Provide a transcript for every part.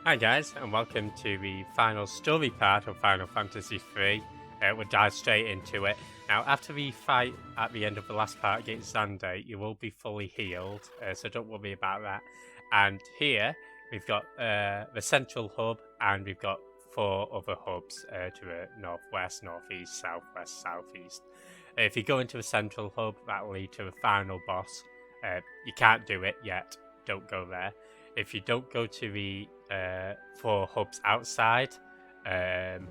Hi guys, and welcome to the final story part of Final Fantasy III. We'll dive straight into it. Now, after the fight at the end of the last part against Xande, you will be fully healed, so don't worry about that. And here, we've got the central hub, and we've got 4 other hubs to the northwest, northeast, southwest, southeast. If you go into the central hub, that will lead to the final boss. You can't do it yet, don't go there. If you don't go to the 4 hubs outside, you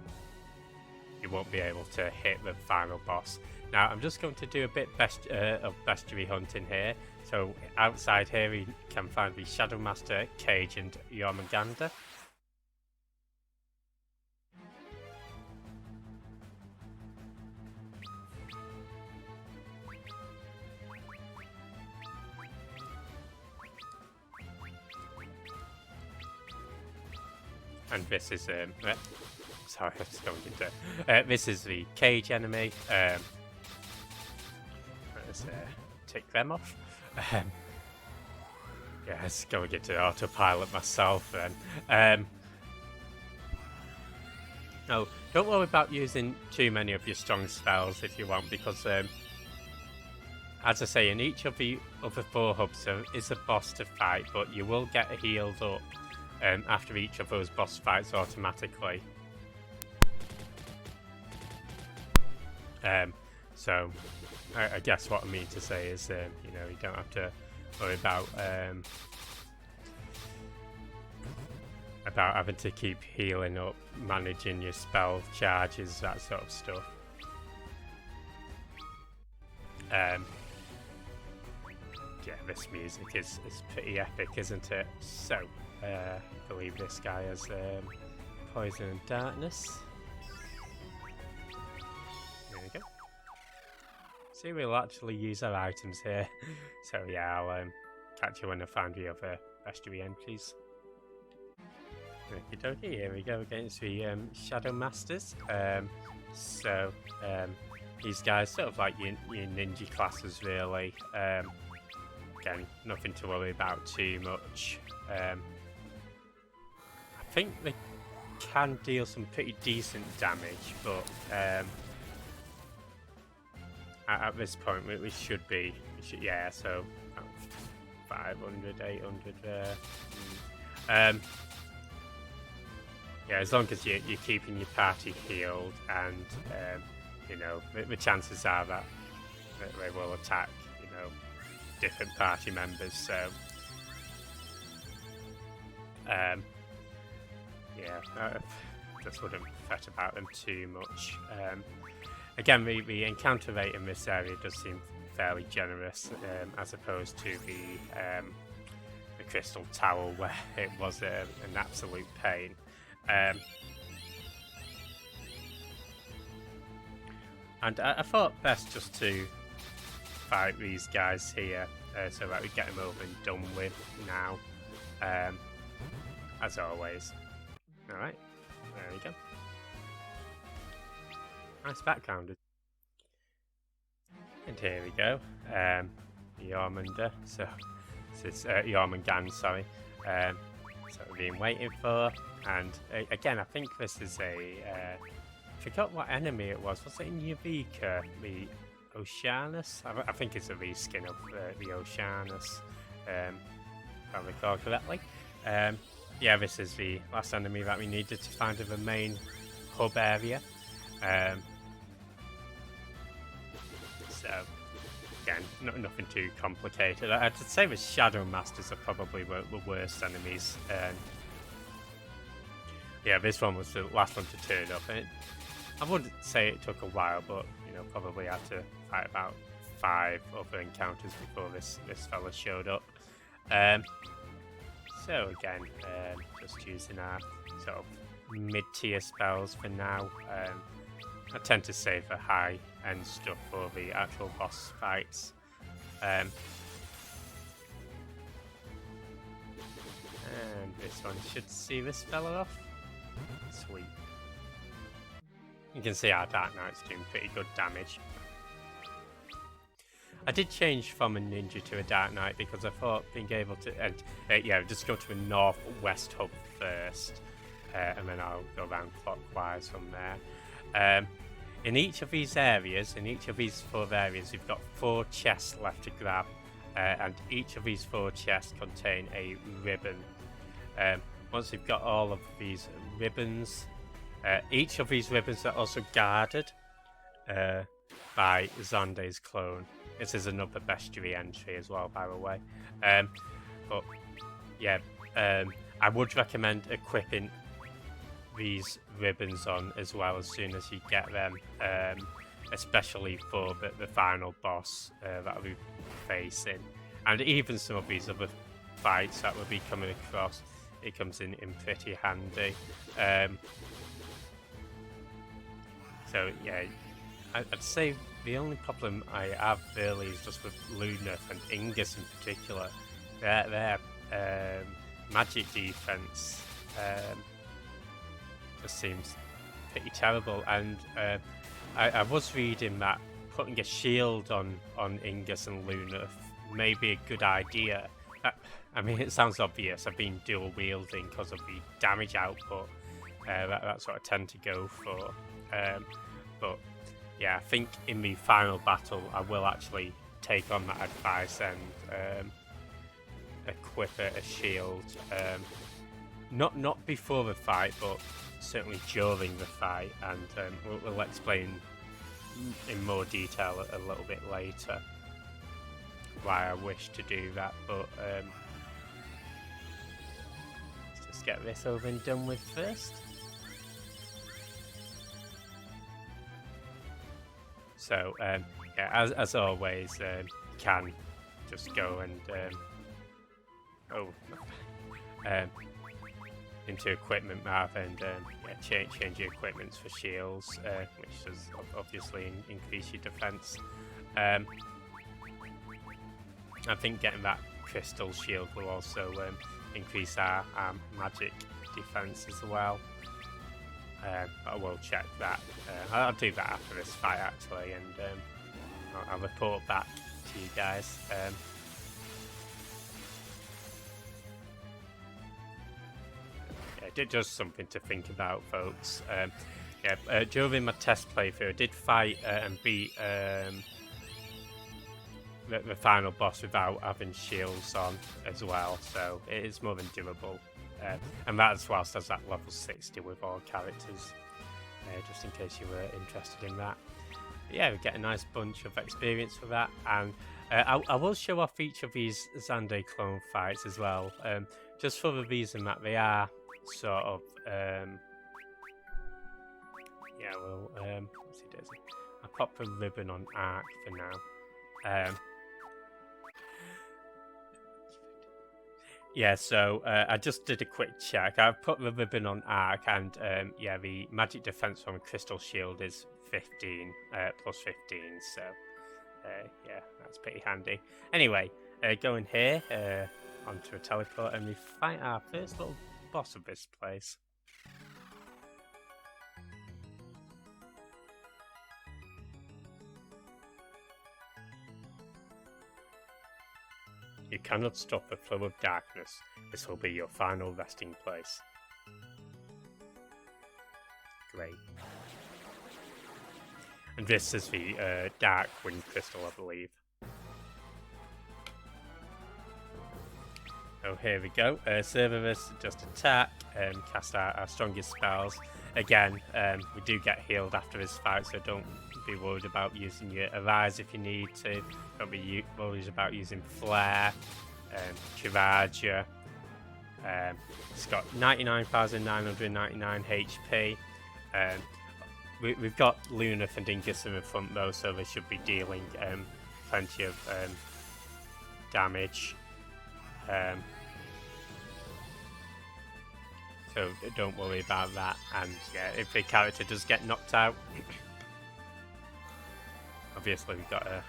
won't be able to hit the final boss. Now, I'm just going to do a bit of bestiary hunting here. So outside here, we can find the Shadow Master, Kage, and Yormungand. And this is sorry, I was going into this is the Kage enemy. Let's take them off. Yeah, let's go and get to autopilot myself then. No, don't worry about using too many of your strong spells if you want, because as I say, in each of the other 4 hubs there is a boss to fight, but you will get healed up after each of those boss fights automatically. So I guess what I mean to say is, you know, you don't have to worry about having to keep healing up, managing your spell charges, that sort of stuff. Yeah, this music is pretty epic, isn't it? So, I believe this guy has poison and darkness. There we go. See, we'll actually use our items here. So yeah, I'll catch you when I find the other bestiary entries. Okie dokie, here we go against the Shadow Masters. These guys sort of like your ninja classes, really. Again, nothing to worry about too much. I think they can deal some pretty decent damage, but at this point we should be, yeah, so 500, 800 yeah, as long as you're keeping your party healed, and you know, the chances are that they will attack, you know, different party members, so yeah, just wouldn't fret about them too much. Again, the encounter rate in this area does seem fairly generous, as opposed to the Crystal Tower, where it was an absolute pain. And I thought best just to fight these guys here, so that we get them over and done with now, as always. Alright, there we go. Nice background. And here we go. Yormungand. So this is Yormungand, sorry. So we've been waiting for, and again, I think this is a I forgot what enemy it was. Was it in Eureka? The Oceanus? I think it's a reskin of the Oceanus, if I recall correctly. Yeah, this is the last enemy that we needed to find in the main hub area. So, again, nothing too complicated. I'd say the Shadow Masters are probably the worst enemies. Yeah, this one was the last one to turn up. I wouldn't say it took a while, but you know, probably had to fight about 5 other encounters before this fella showed up. So again, just using our sort of mid-tier spells for now. I tend to save the high-end stuff for the actual boss fights. And this one should see this fella off. Sweet. You can see our Dark Knight's doing pretty good damage. I did change from a ninja to a Dark Knight because I thought being able to, yeah, just go to a northwest hub first, and then I'll go around clockwise from there. In each of these areas, in each of these 4 areas, you've got 4 chests left to grab, and each of these 4 chests contain a ribbon. Once you've got all of these ribbons, each of these ribbons are also guarded by Xande's clone. This is another bestiary entry as well, by the way. But yeah, I would recommend equipping these ribbons on as well as soon as you get them, especially for the final boss that we'll be facing, and even some of these other fights that we'll be coming across. It comes in pretty handy. So yeah, I'd say the only problem I have really is just with Luna and Ingus in particular. Their magic defense just seems pretty terrible, and I was reading that putting a shield on Ingus and Luna may be a good idea. I mean, it sounds obvious. I've been dual wielding because of the damage output. That's what I tend to go for. But yeah, I think in the final battle I will actually take on that advice and equip a shield. Not before the fight, but certainly during the fight, and we'll explain in more detail a little bit later why I wish to do that. But let's just get this over and done with first. So yeah, as always, you can just go and into equipment map and yeah, change your equipments for shields, which does obviously increase your defense. I think getting that crystal shield will also increase our magic defense as well. But I will check that. I'll do that after this fight actually, and I'll report back to you guys. Yeah, just something to think about, folks. Yeah, during my test playthrough, I did fight and beat the final boss without having shields on as well, so it is more than doable. And that's whilst I was at level 60 with all characters, just in case you were interested in that. But yeah, we get a nice bunch of experience for that, and I will show off each of these Xande clone fights as well, just for the reason that they are sort of yeah, well, let's see, Daisy. I'll pop the ribbon on Arc for now. Yeah, so I just did a quick check. I've put the ribbon on Arc, and yeah, the magic defense from Crystal Shield is 15, plus 15, so yeah, that's pretty handy. Anyway, going here, onto a teleport, and we fight our first little boss of this place. You cannot stop the flow of darkness. This will be your final resting place. Great. And this is the Dark Wind Crystal, I believe. Oh, here we go. Cerberus, just attack, cast our strongest spells. Again, we do get healed after this fight, so don't be worried about using your Arise if you need to. Don't be worried about using Flare, Kage. It's got 99,999 HP. We've got Luna and Dingus in the front though, so they should be dealing plenty of damage. So don't worry about that. And yeah, if the character does get knocked out, obviously we've got a,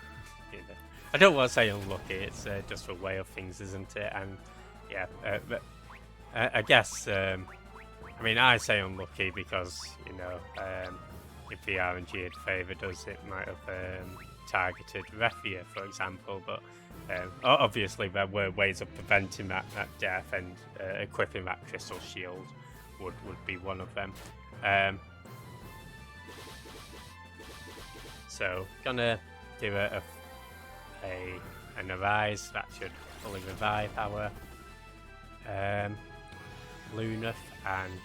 you know, I don't want to say unlucky, it's just a way of things, isn't it? And yeah, but I guess, I mean, I say unlucky because, you know, if the RNG had favoured us, it might have targeted Refia, for example, but Obviously, there were ways of preventing that death, and equipping that crystal shield would be one of them. So, gonna do an arise that should fully revive our Lunaf, and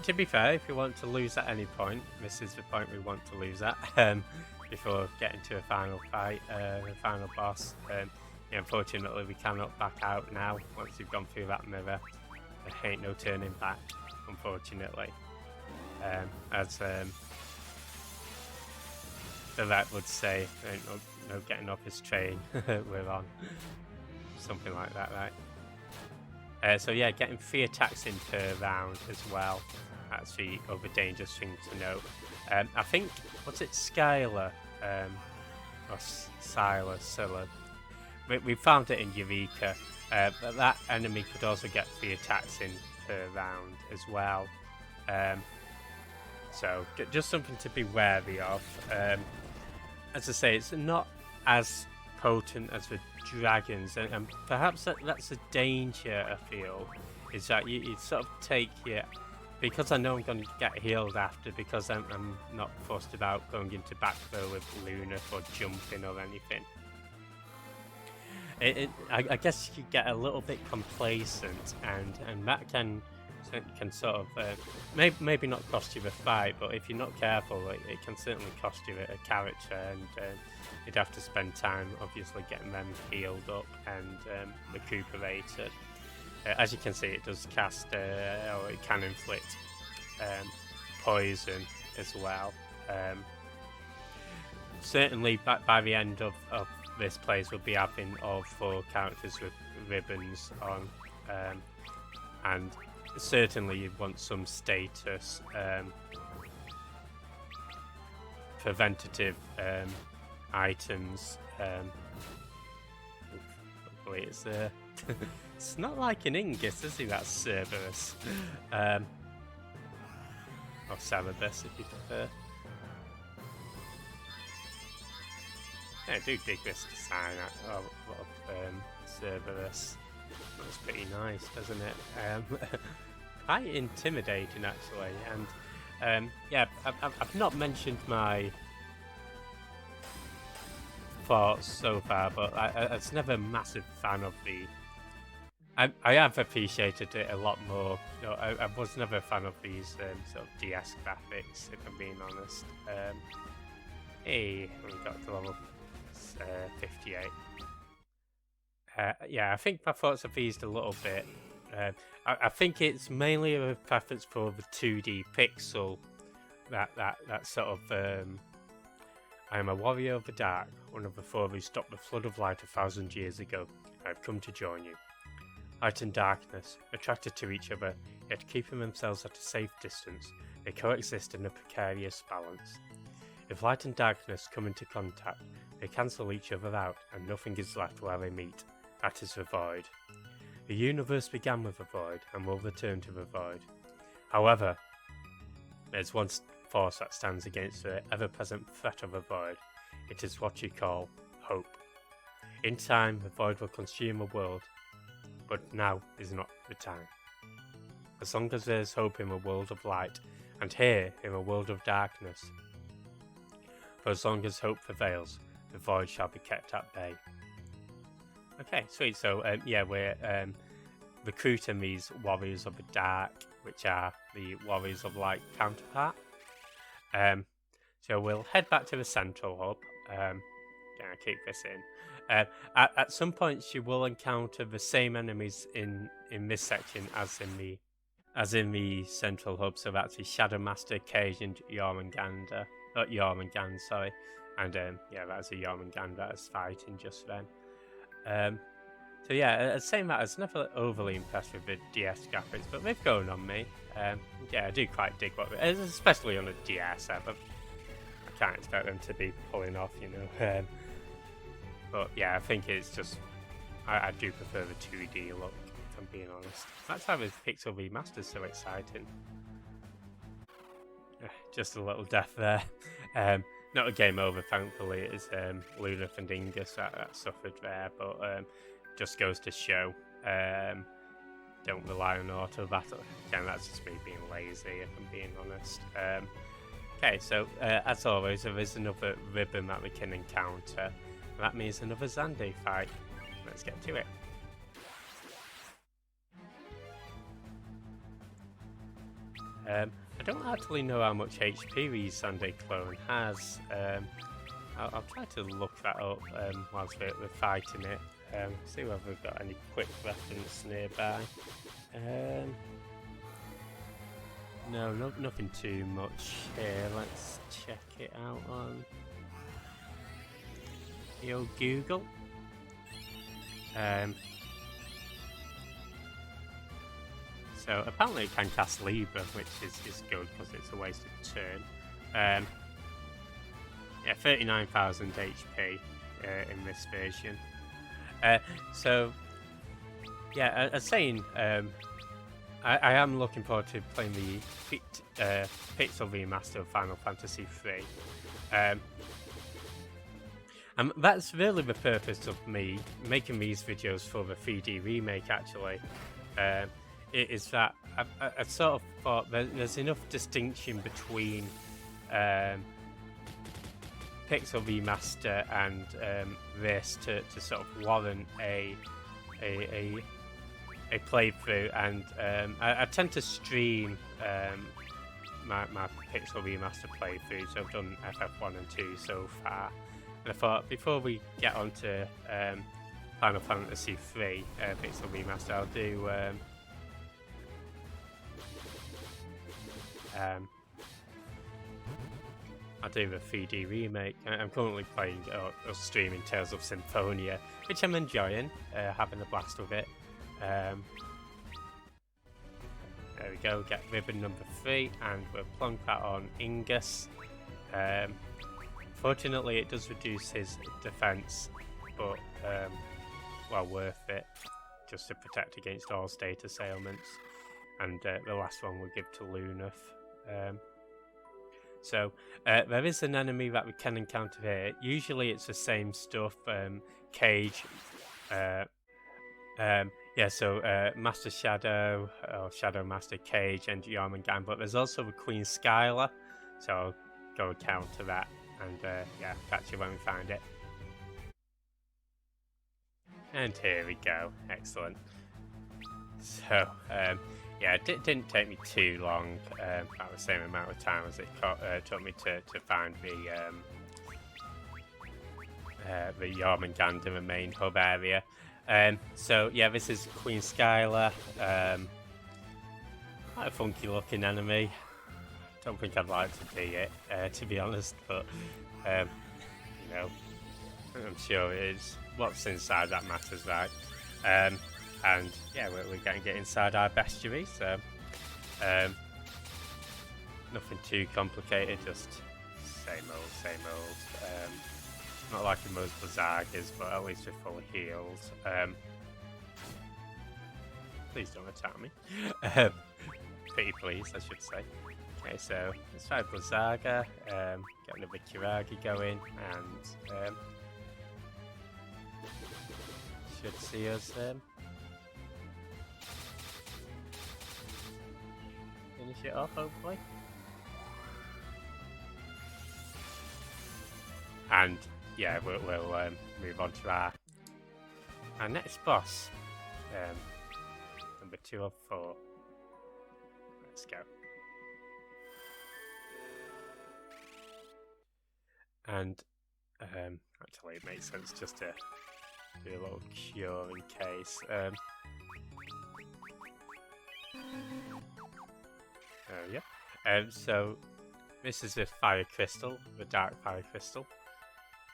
to be fair, if you want to lose at any point, this is the point we want to lose at. Before getting to a final fight, the final boss. Yeah, unfortunately, we cannot back out now. Once you've gone through that mirror, there ain't no turning back, unfortunately. As the vet would say, ain't no getting off his train, we're on. Something like that, right? So yeah, getting 3 attacks in per round as well. That's the other dangerous thing to note. I think, what's it, Scylla? Or Scylla. We found it in Eureka, but that enemy could also get 3 attacks in per round as well. So just something to be wary of. As I say, it's not as potent as the dragons, and perhaps that's a danger I feel, is that you sort of take your, because I know I'm going to get healed after, because I'm not fussed about going into backfill with Luna or jumping or anything. I guess you get a little bit complacent, and that can sort of maybe not cost you the fight, but if you're not careful, it can certainly cost you a character, and you'd have to spend time obviously getting them healed up and recuperated. As you can see, it does cast, or it can inflict poison as well. Certainly by the end of this place, we'll be having all 4 characters with ribbons on, and certainly you'd want some status preventative items. Hopefully it's it's not like an Ingus, is he? That's Cerberus. Or Cerberus, if you prefer. Yeah, I do dig this design of Cerberus. Looks pretty nice, doesn't it? Quite intimidating, actually. And yeah, I've not mentioned my thoughts so far, but I was never a massive fan of the. I have appreciated it a lot more. You know, I was never a fan of these sort of DS graphics, if I'm being honest. Hey, we got to level 58. Yeah, I think my thoughts have eased a little bit. I think it's mainly a preference for the 2D pixel. That sort of. I am a warrior of the dark, one of the 4 who stopped the flood of light 1,000 years ago. I have come to join you. Light and darkness, attracted to each other, yet keeping themselves at a safe distance, they coexist in a precarious balance. If light and darkness come into contact, they cancel each other out, and nothing is left where they meet. That is the void. The universe began with a void, and will return to the void. However, there's one force that stands against the ever-present threat of a void. It is what you call hope. In time, the void will consume a world, but now is not the time. As long as there is hope in a world of light, and here in a world of darkness, for as long as hope prevails, the void shall be kept at bay. Okay, sweet. So yeah, we're recruiting these warriors of the dark, which are the warriors of light counterpart. So we'll head back to the central hub. Gonna keep this in. At some points, you will encounter the same enemies in this section as in the central hub. So that's the Shadow Master, Kage, and Yormungand. Not Yormungand, sorry. And yeah, that's a Yormungand that is fighting just then. So yeah, saying that, I was never overly impressed with the DS graphics, but they've grown on me. Yeah, I do quite dig what, especially on a DS. But I can't expect them to be pulling off, you know. But yeah, I think it's just I do prefer the 2D look, if I'm being honest. That's why the Pixel Remaster's so exciting. Just a little death there. not a game over, thankfully. It's Lunaf and Ingus that suffered there, but just goes to show. Don't rely on auto battle. Again, that's just me being lazy, if I'm being honest. Okay, so as always, there is another ribbon that we can encounter. And that means another Xande fight. Let's get to it. I don't actually know how much HP the Xande clone has. I'll try to look that up whilst we're fighting it. See whether we've got any quick reference nearby. No, nothing too much here. Let's check it out on the old Google. So apparently it can cast Libra, which is good because it's a wasted turn. Yeah, 39,000 HP in this version. So, yeah, as saying, I am looking forward to playing the Pixel remaster of Final Fantasy III. And that's really the purpose of me making these videos for the 3D remake, actually. It is that I sort of thought there's enough distinction between Pixel remaster and this to sort of warrant a playthrough, and I tend to stream my Pixel remaster playthroughs. I've done FF1 and 2 so far, and I thought before we get on to Final Fantasy III Pixel remaster, I'll do the 3D remake. I'm currently playing or streaming Tales of Symphonia, which I'm enjoying, having a blast with it. There we go, get ribbon number 3, and we'll plonk that on Ingus. Fortunately, it does reduce his defense, but well worth it, just to protect against all status ailments. And the last one we'll give to Lunaf. So there is an enemy that we can encounter here. Usually it's the same stuff. Kage. Yeah, so Master Shadow, or Shadow Master Kage, and Yormungand. But there's also the Queen Scylla. So I'll go counter that. And yeah, catch you when we find it. And here we go. Excellent. So, yeah, it didn't take me too long, about the same amount of time as it took me to find the Yormungand in the main hub area. So yeah, this is Queen Scylla. Quite a funky looking enemy. Don't think I'd like to be it, to be honest, but you know, I'm sure it is what's inside that matters, right? And yeah, we're going to get inside our bestiary, so nothing too complicated, just same old. Not like in most Berserkers, but at least we're full of heals. Please don't attack me. Pretty please, I should say. Okay, so let's try Berserker, get another Kiragi going, and should see us finish it off, hopefully. And yeah, we'll move on to our next boss, number 2 of 4. Let's go. And actually, it makes sense just to do a little cure in case. Yeah. So this is the fire crystal, the dark fire crystal.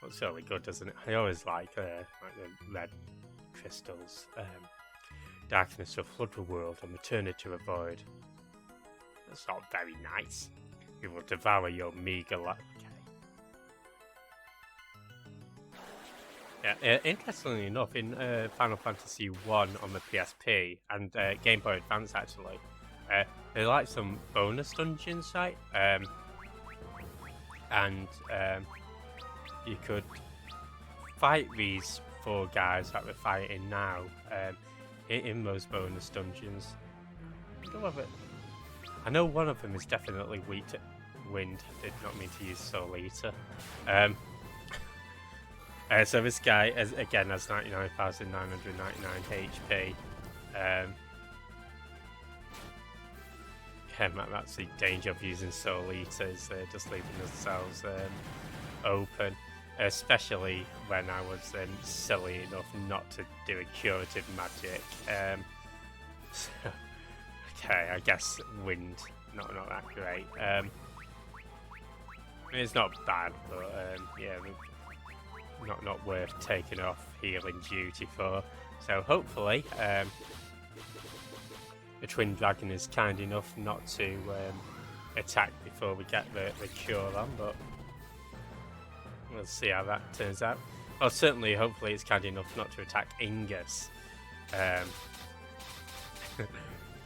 Looks really good, doesn't it? I always like the red crystals. Darkness will flood the world and return it to a void. That's not very nice. We will devour your meager life. Yeah, interestingly enough, in Final Fantasy 1 on the PSP and Game Boy Advance, actually, there are like some bonus dungeons, right? and you could fight these 4 guys that we're fighting now in those bonus dungeons. I know one of them is definitely weak to wind. Did not mean to use Soul Eater. So this guy, again, has 99,999 HP. That's the danger of using Soul Eaters, just leaving themselves open. Especially when I was silly enough not to do a curative magic. So, okay, I guess wind, not that great. It's not bad, but yeah, not worth taking off healing duty for. So hopefully, the Twin Dragon is kind enough not to attack before we get the cure on, but we'll see how that turns out. Well, certainly, hopefully, it's kind enough not to attack Ingus.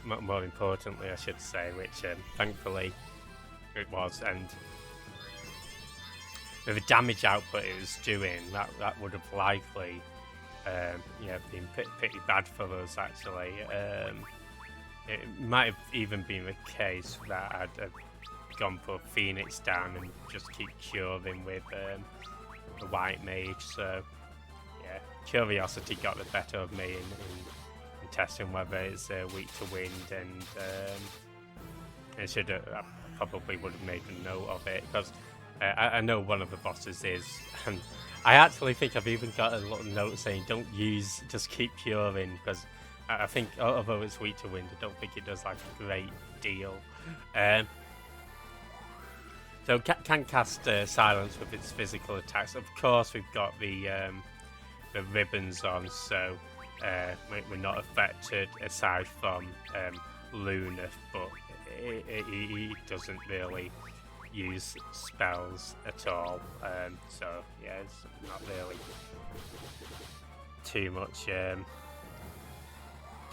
More importantly, I should say, which thankfully it was, and with the damage output it was doing, that would have likely been pretty bad for us, actually. It might have even been the case that I'd have gone for Phoenix down and just keep curing with the White Mage. So yeah, curiosity got the better of me in testing whether it's weak to wind, and it should I probably would have made a note of it, because I know one of the bosses is, and I actually think I've even got a little note saying don't use, just keep curing, because I think although it's weak to wind, I don't think it does like a great deal. So can cast silence with its physical attacks. Of course, we've got the ribbons on, so we're not affected aside from Luna, but he doesn't really use spells at all. So yeah, it's not really too much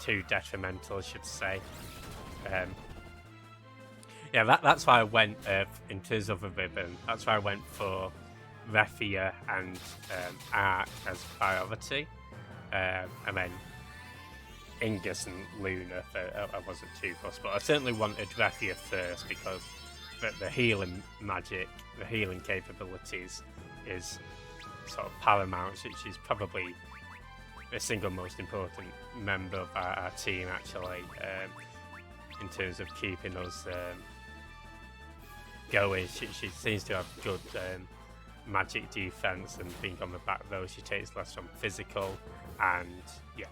too detrimental, I should say. Yeah, that's why I went, in terms of a ribbon, that's why I went for Refia and Arc as priority. And then Ingus and Luna, I wasn't too fussed, but I certainly wanted Refia first, because the healing magic, the healing capabilities is sort of paramount. She's probably the single most important member of our team, actually, in terms of keeping us going. She seems to have good magic defense, and being on the back row, she takes less from physical, and yeah,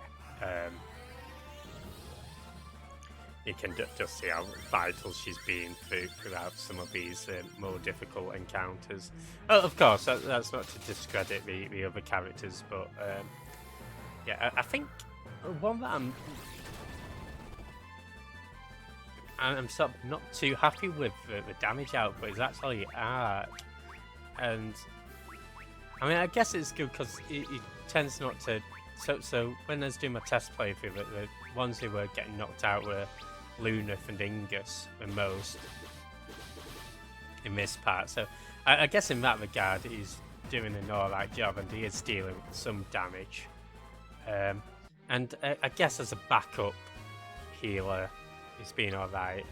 you can just see how vital she's been throughout some of these more difficult encounters. Of course, that's not to discredit the other characters, but yeah, I think one that I'm sort of not too happy with the damage output is actually Arc. And I mean, I guess it's good because it tends not to. So when I was doing my test playthrough, the ones who were getting knocked out were Luneth and Ingus the most in this part. So I guess in that regard, he's doing an alright job, and he is dealing some damage. And I guess as a backup healer, it's been alright.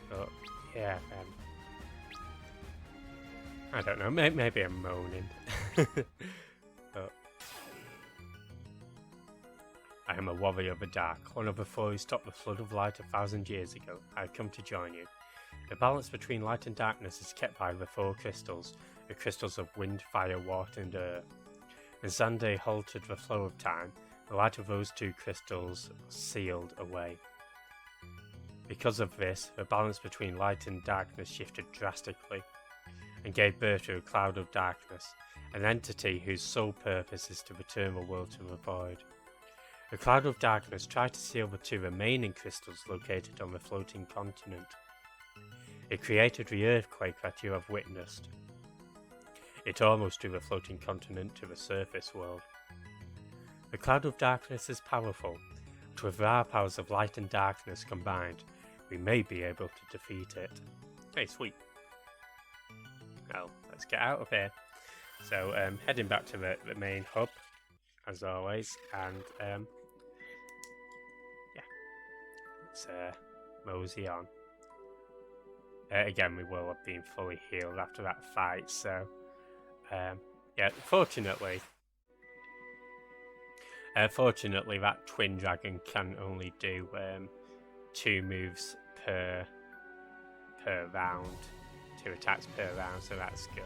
So yeah, I don't know. Maybe I'm moaning. But I am a warrior of the dark, one of the four who stopped the flood of light 1,000 years ago. I have come to join you. The balance between light and darkness is kept by the 4 crystals, the crystals of wind, fire, water, and earth. When Xande halted the flow of time, the light of those 2 crystals sealed away. Because of this, the balance between light and darkness shifted drastically, and gave birth to a cloud of darkness, an entity whose sole purpose is to return the world to the void. The cloud of darkness tried to seal the 2 remaining crystals located on the floating continent. It created the earthquake that you have witnessed. It almost drew the floating continent to the surface world. The cloud of darkness is powerful, but with our powers of light and darkness combined, we may be able to defeat it. Hey, sweet. Well, let's get out of here. So, heading back to the main hub, as always, and yeah, let's mosey on. Again, we will have been fully healed after that fight, so yeah, fortunately, that twin dragon can only do 2 moves per round, 2 attacks per round, so that's good.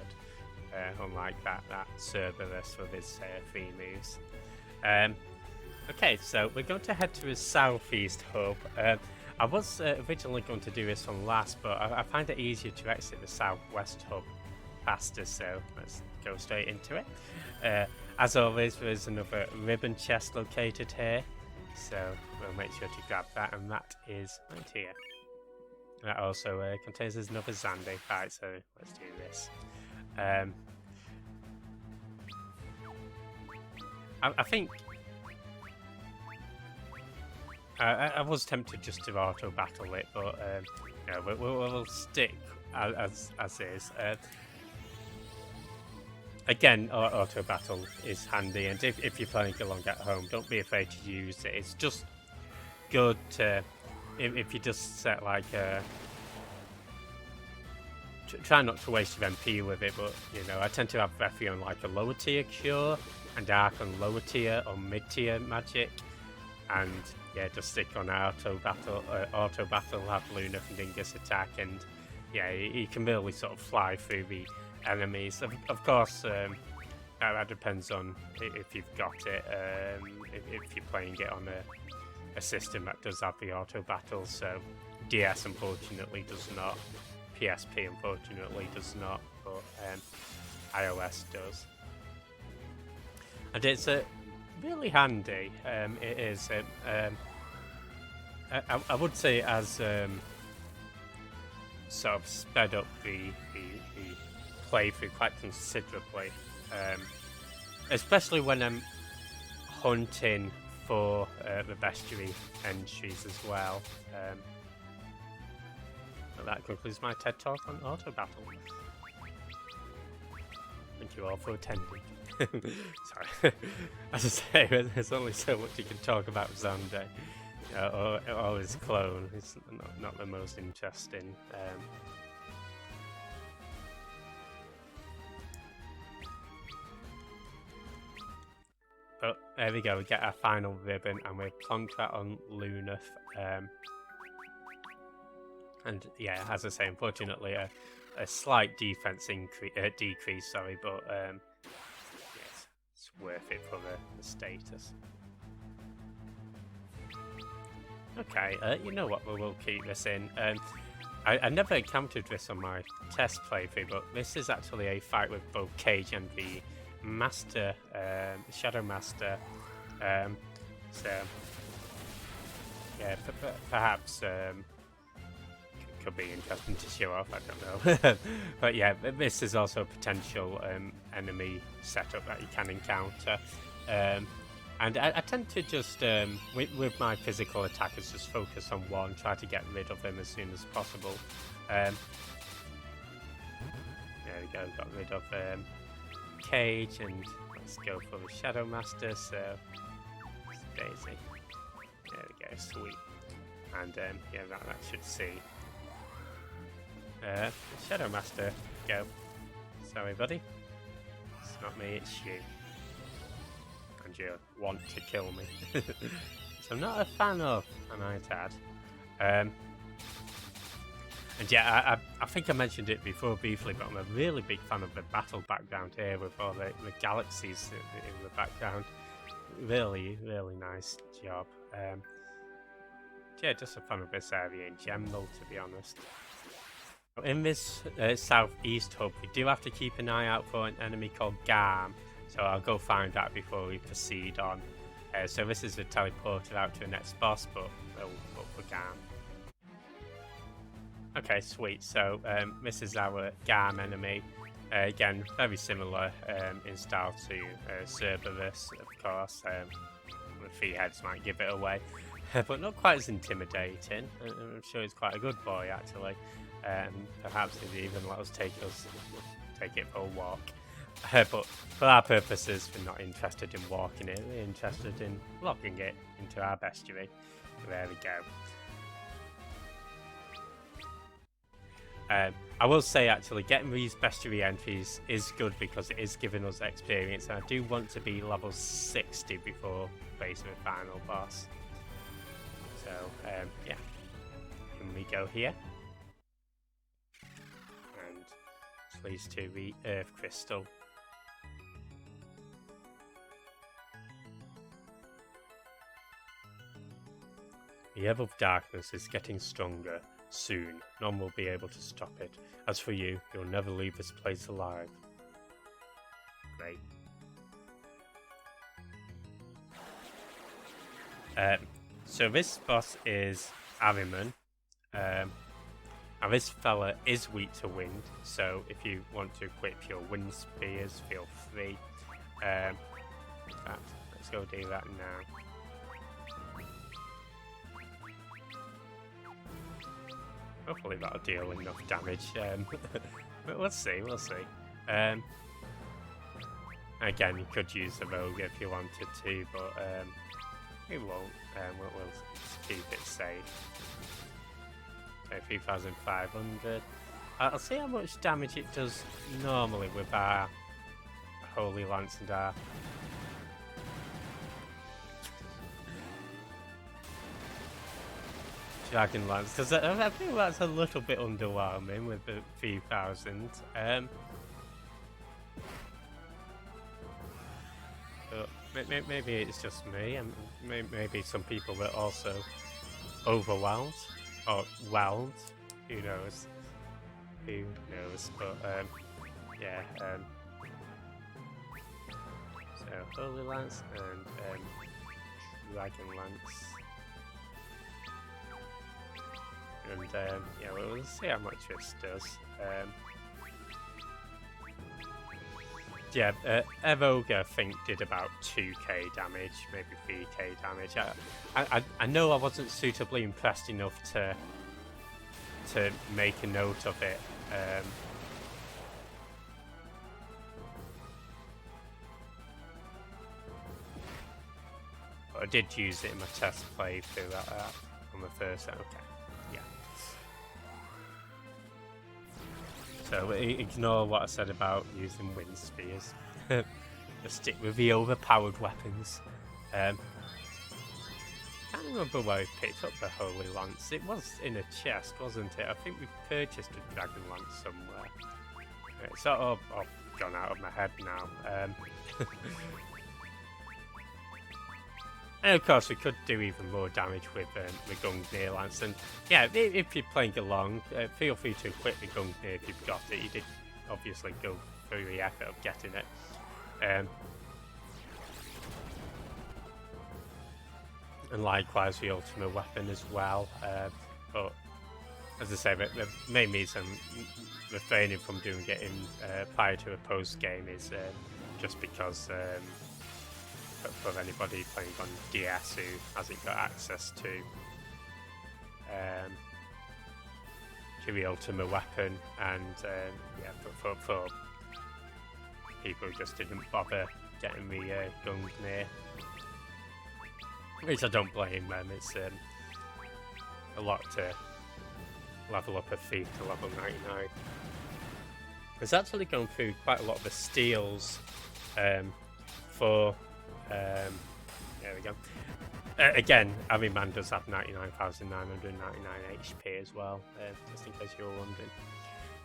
Unlike that Cerberus with his 3 moves. Okay, so we're going to head to his southeast hub. I was originally going to do this one last, but I find it easier to exit the southwest hub faster, so let's go straight into it. As always, there is another ribbon chest located here, so we'll make sure to grab that, and that is right here. That also contains another Xande fight, so let's do this. I think I was tempted just to auto battle it, but no, we'll stick as is. Again, auto battle is handy, and if you're playing along at home, don't be afraid to use it. It's just good to, if you just set like try not to waste your MP with it, but you know, I tend to have Effie on like a lower tier cure and Dark on lower tier or mid tier magic, and yeah, just stick on auto battle, have Luna and Dingus attack, and yeah, you can really sort of fly through the enemies. Of course, that depends on if you've got it, if you're playing it on a system that does have the auto battle. So DS unfortunately does not, PSP unfortunately does not, but iOS does, and it's really handy. It is. I would say as sort of sped up the playthrough quite considerably, especially when I'm hunting for the bestiary entries as well. But that concludes my TED Talk on auto battle. Thank you all for attending. Sorry. As I say, there's only so much you can talk about Xande. Or his clone. It's not the most interesting. But there we go, we get our final ribbon, and we plonk that on Luneth. And yeah, as I say, unfortunately, a slight defense decrease, sorry, but yes, it's worth it for the status. Okay, you know what, we will keep this in. I never encountered this on my test playthrough, but this is actually a fight with both Kage and the Master, Shadow Master. So yeah, perhaps could be interesting to show off. I don't know, but yeah, this is also a potential enemy setup that you can encounter. And I tend to just, with my physical attackers, just focus on one, try to get rid of him as soon as possible. There we go, got rid of Kage, and let's go for the Shadow Master, so Daisy. There we go, sweet. And yeah, that should see. Shadow Master, go. Sorry, buddy. It's not me, it's you. And you want to kill me. So I'm not a fan of, I might add. And yeah, I think I mentioned it before briefly, but I'm a really big fan of the battle background here with all the galaxies in the background. Really, really nice job. Yeah, just a fan of this area in general, to be honest. In this southeast hub, we do have to keep an eye out for an enemy called Garm, so I'll go find that before we proceed on. So this is a teleporter out to the next boss, but we'll look for Garm. Okay, sweet. So this is our Garm enemy. Again, very similar in style to Cerberus, of course. The 3 heads might give it away, but not quite as intimidating. I'm sure he's quite a good boy, actually. Perhaps he'd even let us take it for a walk. But for our purposes, we're not interested in walking it, we're interested in locking it into our bestiary. There we go. I will say, actually, getting these bestiary entries is good because it is giving us experience, and I do want to be level 60 before facing the final boss. So, yeah. Here we go here. And this leads to the Earth Crystal. The Ebb of Darkness is getting stronger. Soon, none will be able to stop it. As for you, you'll never leave this place alive. Great. So this boss is Ahriman. Now this fella is weak to wind, so if you want to equip your wind spears, feel free. In fact, let's go do that now. Hopefully that'll deal enough damage. But we'll see, we'll see. Again, you could use the rogue if you wanted to, but we won't. We'll keep it safe. So 3,500. I'll see how much damage it does normally with our Holy Lance and our Dragon Lance, because I think that's a little bit underwhelming with the 3,000. But maybe it's just me, and maybe some people were also overwhelmed or whelmed. Who knows? Who knows? But yeah. So Holy Lance and Dragon Lance. And yeah, we'll see how much this does. Yeah, Evoke I think did about 2k damage, maybe 3k damage. I know I wasn't suitably impressed enough to make a note of it. But I did use it in my test playthrough on the first set. Okay. So ignore what I said about using wind spears. Just stick with the overpowered weapons. I can't remember where I picked up the Holy Lance. It was in a chest, wasn't it? I think we purchased a Dragon Lance somewhere. It's sort of gone out of my head now. And of course, we could do even more damage with the Gungnir Lance. And yeah, if you're playing along, feel free to equip the Gungnir if you've got it. You did obviously go through the effort of getting it. And likewise, the ultimate weapon as well. But as I say, the main reason I'm refraining from doing it in prior to a post game is just because. For anybody playing on DS who hasn't got access to the ultimate weapon, and yeah, for people who just didn't bother getting the Gungnir, which I don't blame them. It's a lot to level up a thief to level 99. It's actually gone through quite a lot of the steals for. There we go. Again, Ahriman does have 99,999 HP as well, just in case you were wondering.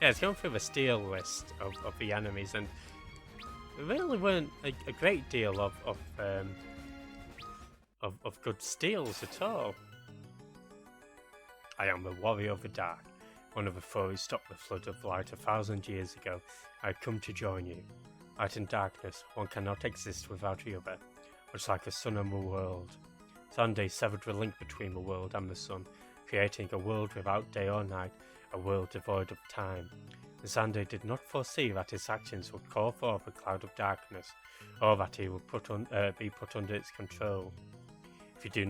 Yeah, it's going through the steal list of the enemies, and there really weren't a great deal of good steals at all. I am the Warrior of the Dark, one of the four who stopped the flood of light 1,000 years ago. I have come to join you. Light and darkness, one cannot exist without the other, much like the sun and the world. Xande severed the link between the world and the sun, creating a world without day or night, a world devoid of time. Xande did not foresee that his actions would call forth a cloud of darkness, or that he would be put under its control. If you do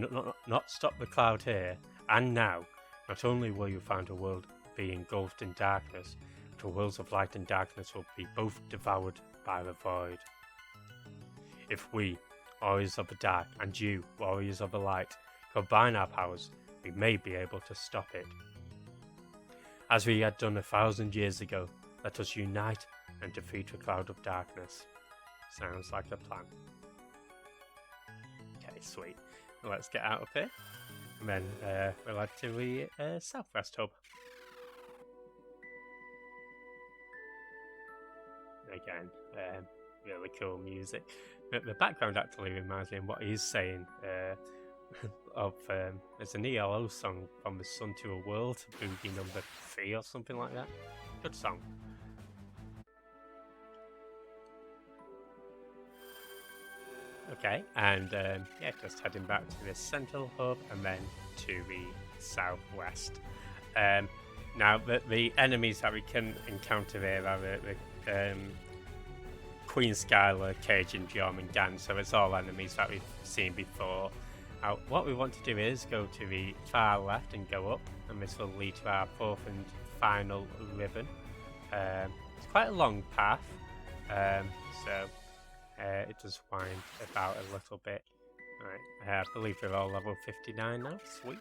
not stop the cloud here, and now, not only will you find a world be engulfed in darkness, but the worlds of light and darkness will be both devoured by the void. If we, warriors of the dark, and you, warriors of the light, combine our powers, we may be able to stop it. As we had done 1,000 years ago, let us unite and defeat the cloud of darkness. Sounds like a plan. Okay, sweet. Let's get out of here. And then we'll head to the Southwest Hub. Again, really cool music. But the background actually reminds me of what he's saying of there's an ELO song from The Sun to a World, Boogie number 3 or something like that. Good song. Okay, and yeah, just heading back to the central hub and then to the southwest. Now, the enemies that we can encounter there are the Queen Scylla, Kage, and Yormungand, so it's all enemies that we've seen before. Now, what we want to do is go to the far left and go up, and this will lead to our fourth and final ribbon. It's quite a long path, so it does wind about a little bit. Right, I believe we're all level 59 now. Sweet.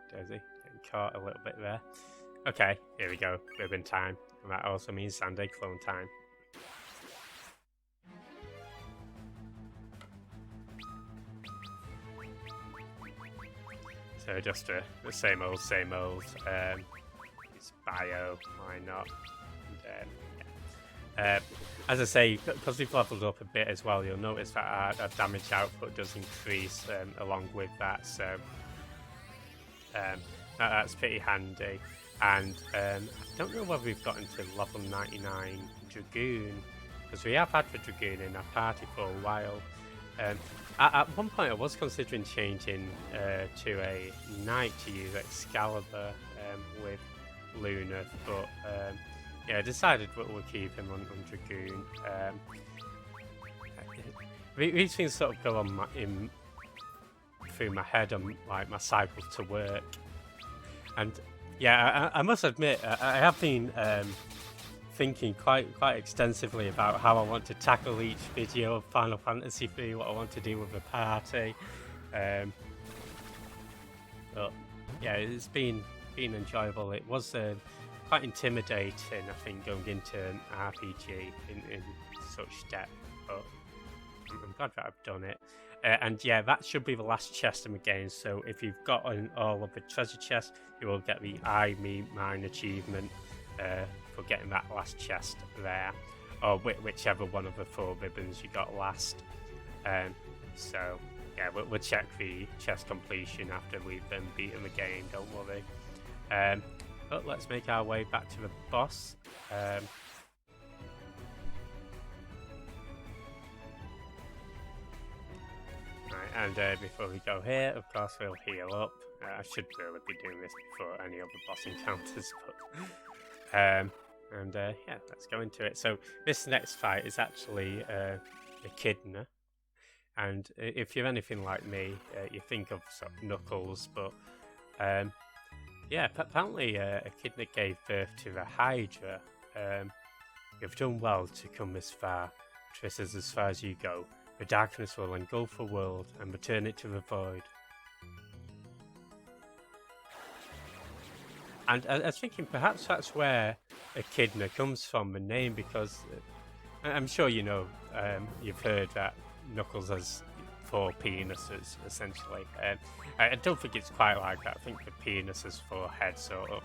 Daisy getting caught a little bit there. Okay, here we go. Ribbon time. And that also means Xande clone time. So just the same old, same old. It's bio, why not? And, yeah. As I say, because we've leveled up a bit as well, you'll notice that our damage output does increase along with that. So that's pretty handy. And I don't know whether we've gotten to level 99 Dragoon, because we have had the Dragoon in our party for a while. At one point I was considering changing to a Knight to use Excalibur with Luna, but yeah, I decided we'll keep him on Dragoon. These things sort of go on through my head on like my cycle to work. And yeah, I must admit, I have been thinking quite extensively about how I want to tackle each video of Final Fantasy III, what I want to do with the party. But yeah, it's been enjoyable. It was quite intimidating, I think, going into an RPG in such depth, but I'm glad that I've done it. And yeah, that should be the last chest in the game, so if you've gotten all of the treasure chests, you will get the I, Me, Mine achievement for getting that last chest there, or whichever one of the 4 ribbons you got last. So yeah, we'll check the chest completion after we've beaten the game, don't worry. But let's make our way back to the boss. Right, and before we go here, of course, we'll heal up. I should really be doing this before any other boss encounters, but yeah, let's go into it. So this next fight is actually Echidna, and if you're anything like me, you think of sort of Knuckles, but yeah, apparently Echidna gave birth to the Hydra. You've done well to come this far. This is as far as you go. The darkness will engulf the world and return it to the void. And I was thinking perhaps that's where Echidna comes from, the name, because I'm sure you know, you've heard that Knuckles has 4 penises, essentially. I don't think it's quite like that. I think the penis has 4 heads, so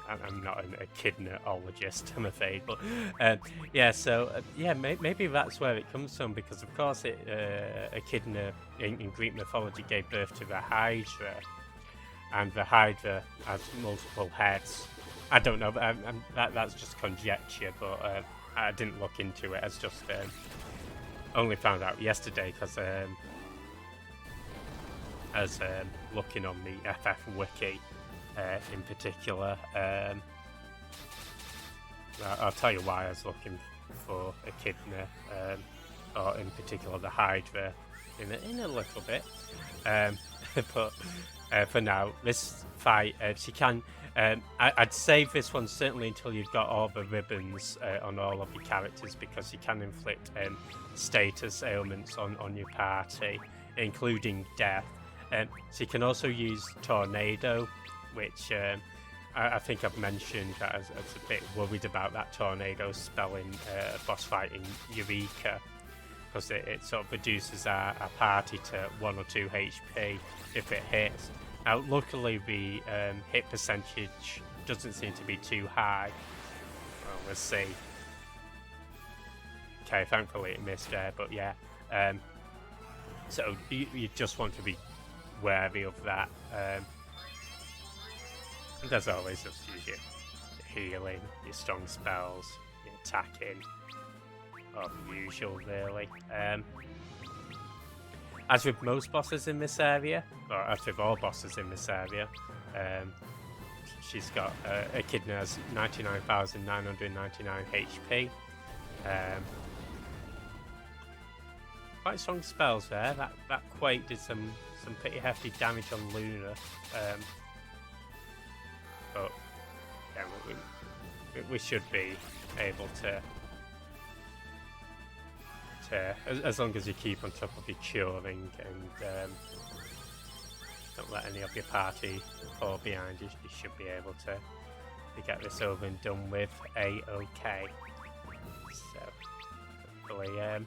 I'm not an echidnaologist, I'm afraid, but yeah, so yeah, maybe that's where it comes from, because of course Echidna in Greek mythology gave birth to the Hydra, and the Hydra has multiple heads. I don't know, but that's just conjecture, but I didn't look into it. I just only found out yesterday because as looking on the FF wiki. In particular, I'll tell you why I was looking for Echidna, or in particular the Hydra. in a little bit. But for now, this fight, she can. I'd save this one certainly until you've got all the ribbons on all of your characters, because you can inflict status ailments on your party, including death. So you can also use Tornado, which I think I've mentioned that I was a bit worried about that Tornado spell in a boss fight in Eureka, because it sort of reduces our party to 1 or 2 HP if it hits. Now, luckily, the hit percentage doesn't seem to be too high. Well, let's see. Okay, thankfully it missed there, but yeah. So you just want to be wary of that. And as always, just use your healing, your strong spells, your attacking, or the usual, really. As with most bosses in this area, or as with all bosses in this area, she's got Echidna has 99,999 HP. Quite strong spells there. That Quake did some pretty hefty damage on Luna. But yeah, we should be able to as long as you keep on top of your curing and don't let any of your party fall behind, you should be able to get this over and done with a-okay. So hopefully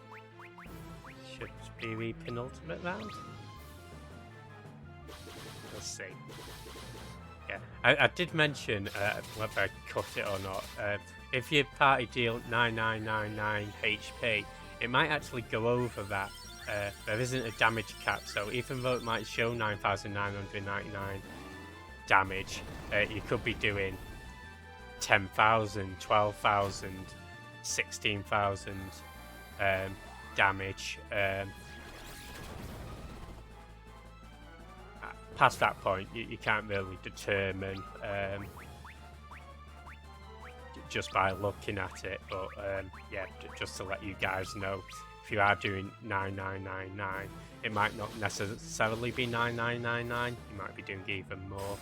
should be the penultimate round. We'll see. Yeah, I did mention whether I cut it or not. If your party deal 9999 HP, it might actually go over that. There isn't a damage cap, so even though it might show 9,999 damage, you could be doing 10,000, 12,000, 16,000 damage. Past that point, you can't really determine just by looking at it, but yeah, just to let you guys know, if you are doing 9999, it might not necessarily be 9999, you might be doing even more.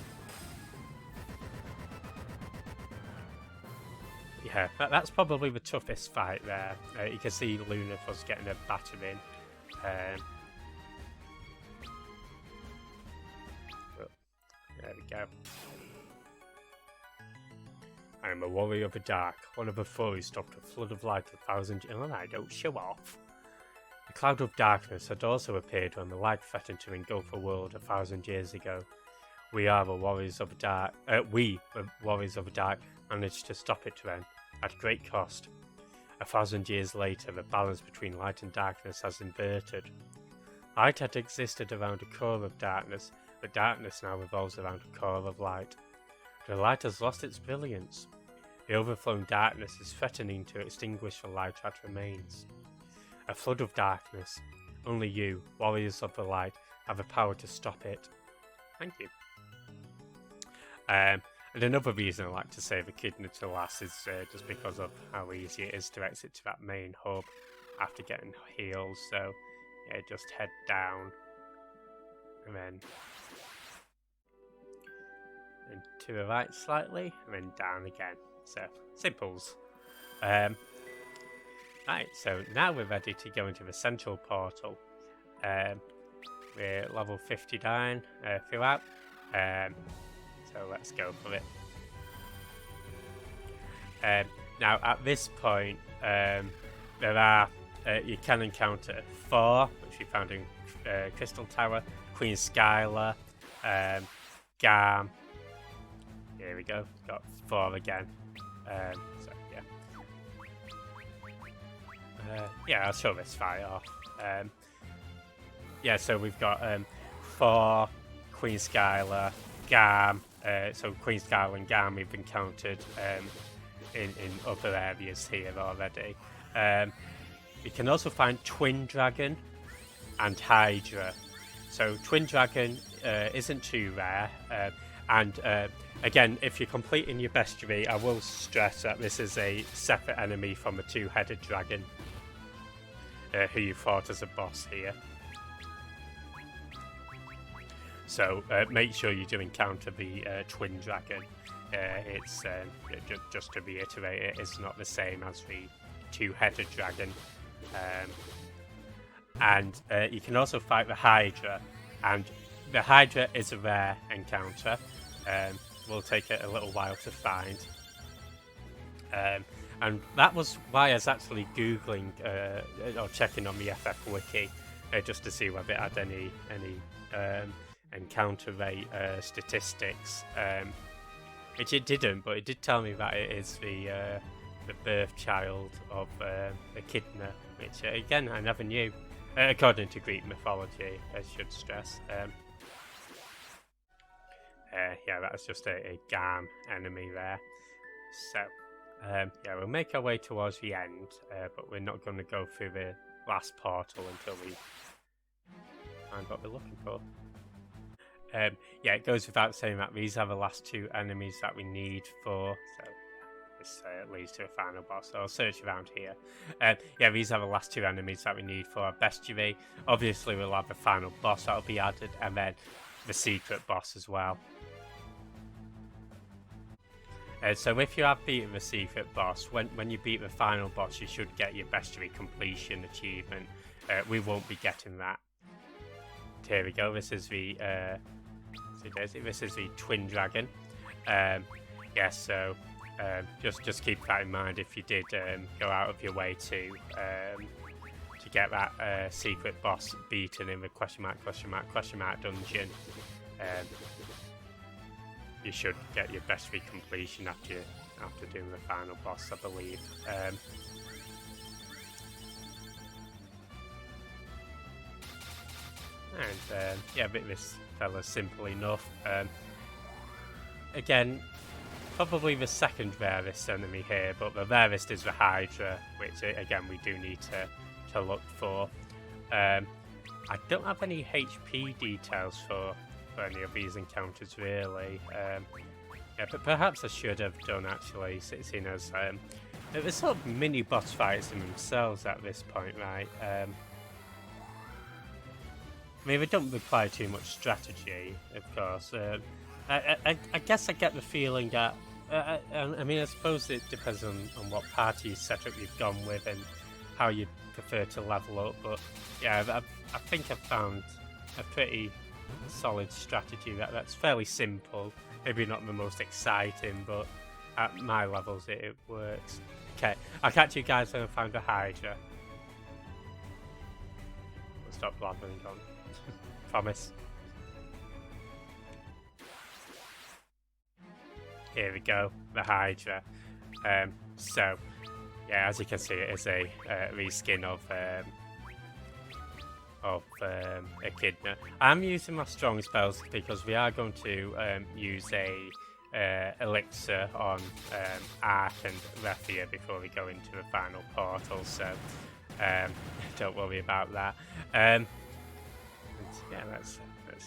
Yeah, that's probably the toughest fight there. You can see Luna was getting a battering. There we go. I am a warrior of the dark, one of the four who stopped a flood of light 1,000 years. Oh, I don't show off. A cloud of darkness had also appeared when the light threatened to engulf the world 1,000 years ago. We are the warriors of the dark. We, the warriors of the dark, managed to stop it then, at great cost. 1,000 years later, the balance between light and darkness has inverted. Light had existed around a core of darkness, but darkness now revolves around a core of light. The light has lost its brilliance. The overflowing darkness is threatening to extinguish the light that remains. A flood of darkness. Only you, warriors of the light, have the power to stop it. Thank you. And another reason I like to save Echidna to last is just because of how easy it is to exit to that main hub after getting heals. So yeah, just head down and then to the right slightly and then down again. So simples. Right, so now we're ready to go into the central portal. We're level 59 throughout. So let's go for it. Now at this point, there are you can encounter 4, which we found in Crystal Tower, Queen Scylla, Garm. Here we go. Got 4 again. So yeah. Yeah, I'll show this fight off. Yeah, so we've got 4 Queen Scylla, Garm. So Queen Scylla and Garm we've encountered in other areas here already. You can also find Twin Dragon and Hydra. So Twin Dragon isn't too rare. And again, if you're completing your bestiary, I will stress that this is a separate enemy from the 2-headed dragon who you fought as a boss here. So make sure you do encounter the twin dragon. It's just to reiterate, it's not the same as the two-headed dragon. And you can also fight the Hydra, and the Hydra is a rare encounter. Will take it a little while to find. And that was why I was actually googling or checking on the FF wiki just to see whether it had any encounter rate statistics, which it didn't, but it did tell me that it is the birth child of Echidna, which again I never knew, according to Greek mythology, I should stress. Yeah, that's just a Garm enemy there. So yeah, we'll make our way towards the end, but we're not going to go through the last portal until we find what we're looking for. Yeah, it goes without saying that these are the last two enemies that we need for, so this leads to a final boss, so I'll search around here. Yeah, these are the last two enemies that we need for our bestiary. Obviously we'll have a final boss that'll be added, and then the secret boss as well. So if you have beaten the secret boss, when you beat the final boss, you should get your Bestiary Completion achievement. We won't be getting that. Here we go. This is the this is the twin dragon. Yeah, so just keep that in mind if you did go out of your way to get that secret boss beaten in the question mark dungeon. You should get your Bestiary Completion after doing the final boss, I believe. And yeah, this fella's simple enough. Again, probably the second rarest enemy here, but the rarest is the Hydra, which again we do need to look for. I don't have any HP details for any of these encounters really. Yeah, but perhaps I should have done actually, seeing as they're sort of mini boss fights in themselves at this point, right? I mean, they don't require too much strategy, of course. I guess I get the feeling that I mean, I suppose it depends on what party setup you've gone with and how you prefer to level up, but yeah, I think I've found a pretty solid strategy that's fairly simple. Maybe not the most exciting, but at my levels it works. Okay, I'll catch you guys when I find a Hydra. We'll stop blabbering on. Promise. Here we go, the Hydra. So yeah, as you can see, it is a reskin of Echidna. I'm using my strong spells because we are going to use a elixir on Ark and Rathia before we go into the final portal, so don't worry about that. Yeah, let's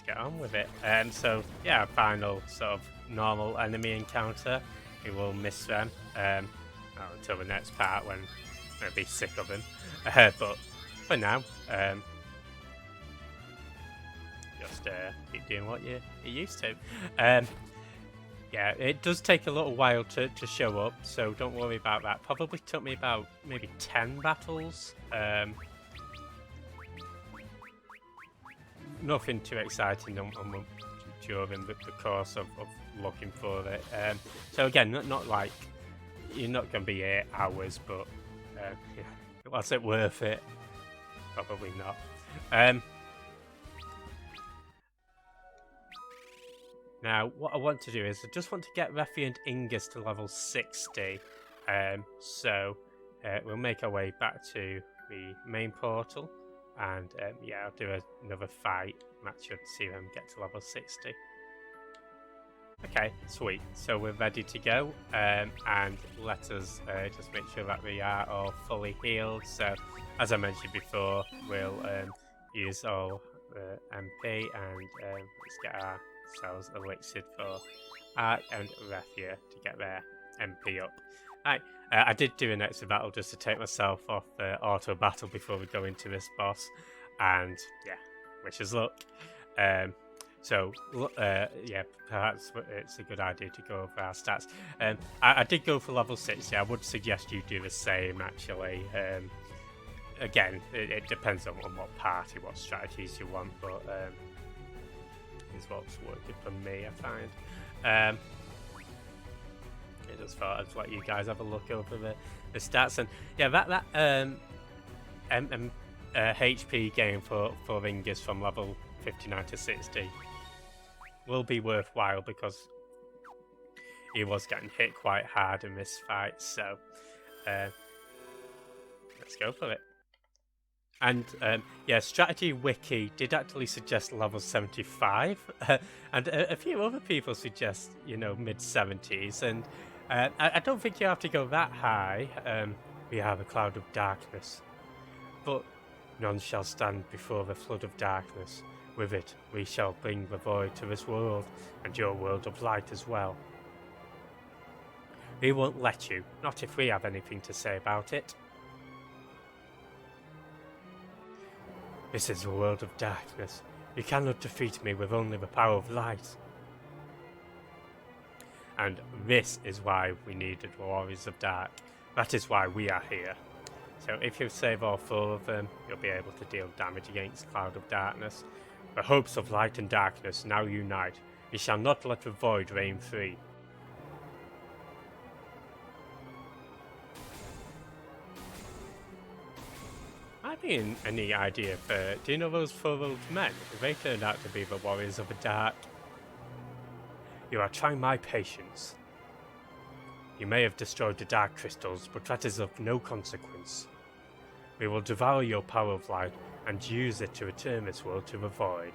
get on with it. So yeah, final sort of normal enemy encounter. We will miss them until the next part when I'll be sick of them. But for now, just keep doing what you're used to. Yeah, it does take a little while to show up, so don't worry about that. Probably took me about maybe 10 battles. Nothing too exciting during the course of looking for it. So again, not like you're not going to be 8 hours, but yeah, was it worth it? Probably not. Now, what I want to do is I just want to get Refi and Ingus to level 60. So we'll make our way back to the main portal, and yeah, I'll do another fight match to see them get to level 60. Okay, sweet. So we're ready to go, and let us just make sure that we are all fully healed. So, as I mentioned before, we'll use all MP, and let's get ourselves elixir for Ark and Rathia to get their MP up. Right, I did do an extra battle just to take myself off auto battle before we go into this boss, and yeah, wish us luck. So, yeah, perhaps it's a good idea to go over our stats. I did go for level 60. I would suggest you do the same, actually. Again, it depends on what party, what strategies you want, but is what's working for me, I find. I just thought I'd let you guys have a look over the stats, and yeah, that HP gain for Ringus from level 59 to 60 will be worthwhile because he was getting hit quite hard in this fight. So let's go for it. And yeah, Strategy Wiki did actually suggest level 75, and a few other people suggest, you know, mid-70s, and I don't think you have to go that high. We have a cloud of darkness, but none shall stand before the flood of darkness. With it, we shall bring the void to this world, and your world of light as well. We won't let you, not if we have anything to say about it. This is a world of darkness. You cannot defeat me with only the power of light. And this is why we needed Warriors of Dark. That is why we are here. So if you save all 4 of them, you'll be able to deal damage against Cloud of Darkness. The hopes of light and darkness now unite. We shall not let the void reign free. Might be a neat idea for, do you know those 4 old men? They turned out to be the Warriors of the Dark. You are trying my patience. You may have destroyed the dark crystals, but that is of no consequence. We will devour your power of light and use it to return this world to the void.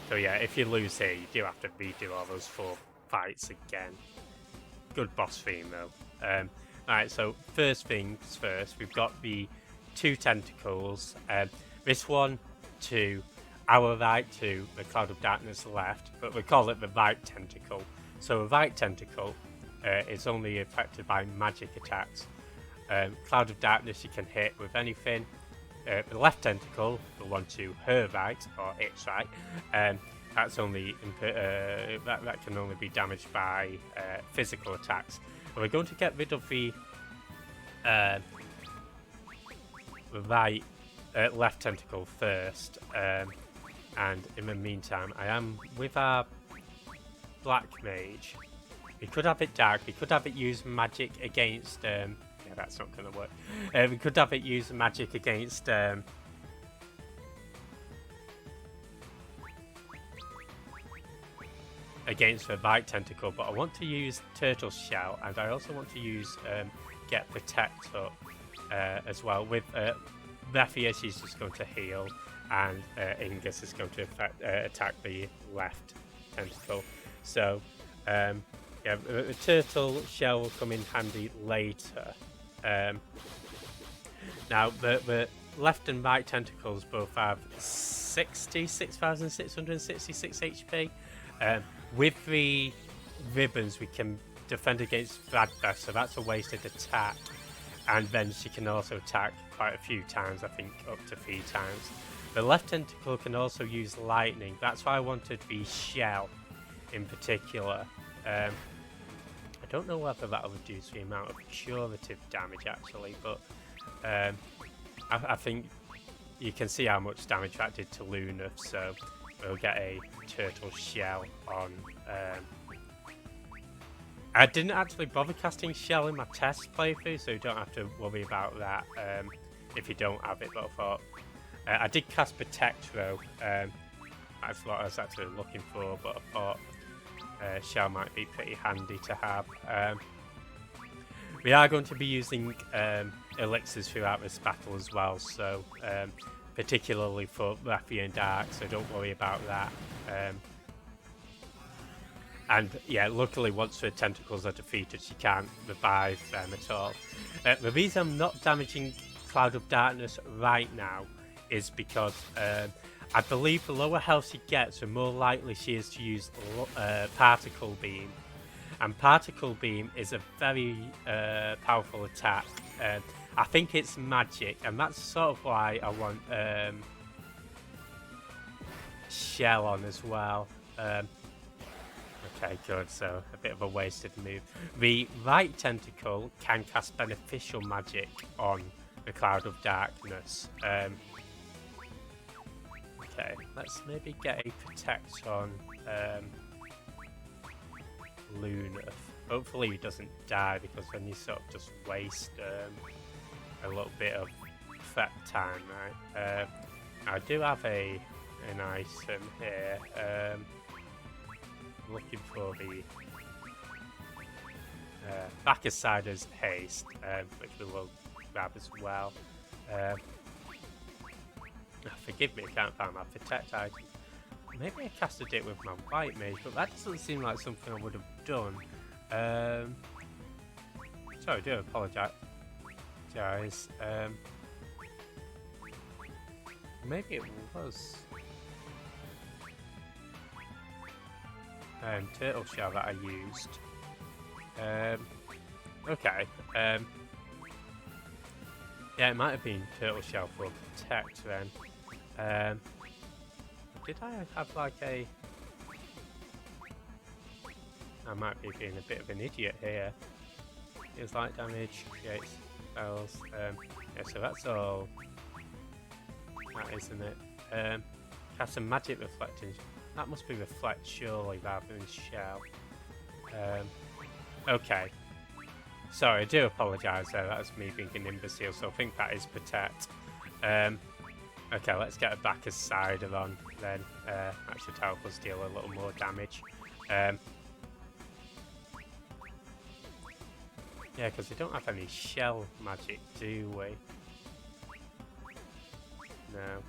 So yeah, if you lose here, you do have to redo all those 4 fights again. Good boss theme though. Alright, so first things first, we've got the 2 tentacles. This one to our right, to the Cloud of Darkness left, but we call it the right tentacle. So the right tentacle is only affected by magic attacks. Cloud of Darkness you can hit with anything. The left tentacle, the one to her right, or its right, that's only that can only be damaged by physical attacks. But we're going to get rid of the right left tentacle first, and in the meantime, I am with our black mage. We could have it dark. We could have it use magic against. Yeah, that's not going to work. We could have it use magic against. Against the right tentacle, but I want to use Turtle Shell, and I also want to use Get Protect up as well. With Raphia, she's just going to heal, and Ingus is going to attack the left tentacle. So, yeah, the Turtle Shell will come in handy later. Now, the left and right tentacles both have 6,666 HP. With the ribbons, we can defend against Bradbeth, so that's a wasted attack. And then she can also attack quite a few times, I think up to 3 times. The left tentacle can also use lightning. That's why I wanted the shell in particular. I don't know whether that will reduce the amount of curative damage actually, but I think you can see how much damage that did to Luna, so we'll get a turtle shell on. I didn't actually bother casting shell in my test playthrough, so you don't have to worry about that if you don't have it, but I thought I did cast Protect though. That's what I was actually looking for, but I thought shell might be pretty handy to have. We are going to be using elixirs throughout this battle as well, so particularly for Raphia and Dark, so don't worry about that. And yeah, luckily once her tentacles are defeated, she can't revive them at all. The reason I'm not damaging Cloud of Darkness right now is because I believe the lower health she gets, the more likely she is to use Particle Beam. And Particle Beam is a very powerful attack. I think it's magic, and that's sort of why I want shell on as well. Okay, good. So a bit of a wasted move. The right tentacle can cast beneficial magic on the Cloud of Darkness. Okay, let's maybe get a protect on Lunar. Hopefully he doesn't die, because then you sort of just waste a little bit of prep time, right? I do have an item here. Looking for the Bacchus Haste, which we will grab as well. Forgive me, I can't find my protect item. Maybe I casted it with my white mage, but that doesn't seem like something I would have done. Sorry, I do apologise, guys. Maybe it was turtle shell that I used. Okay. Yeah, it might have been turtle shell for protect then. Did I have like a... I might be being a bit of an idiot here. Deals light damage, creates spells. Yeah, so that's all. That isn't it. Cast a magic reflecting. That must be reflect surely rather than shell. Okay. Sorry, I do apologise there. That's me being an imbecile, so I think that is protect. Okay, let's get a Bacchus Cider on then. That should help us deal a little more damage. Yeah, because we don't have any shell magic, do we? No.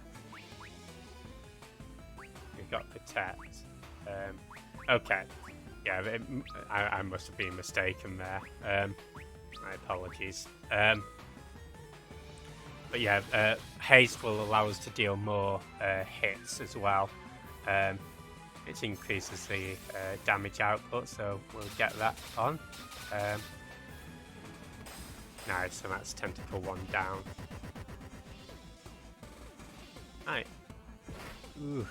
We've got protect. Okay. Yeah, I must have been mistaken there. My apologies. But yeah, haste will allow us to deal more hits as well. It increases the damage output, so we'll get that on. Nice, and that's tentacle 1 down. Right. Ooh.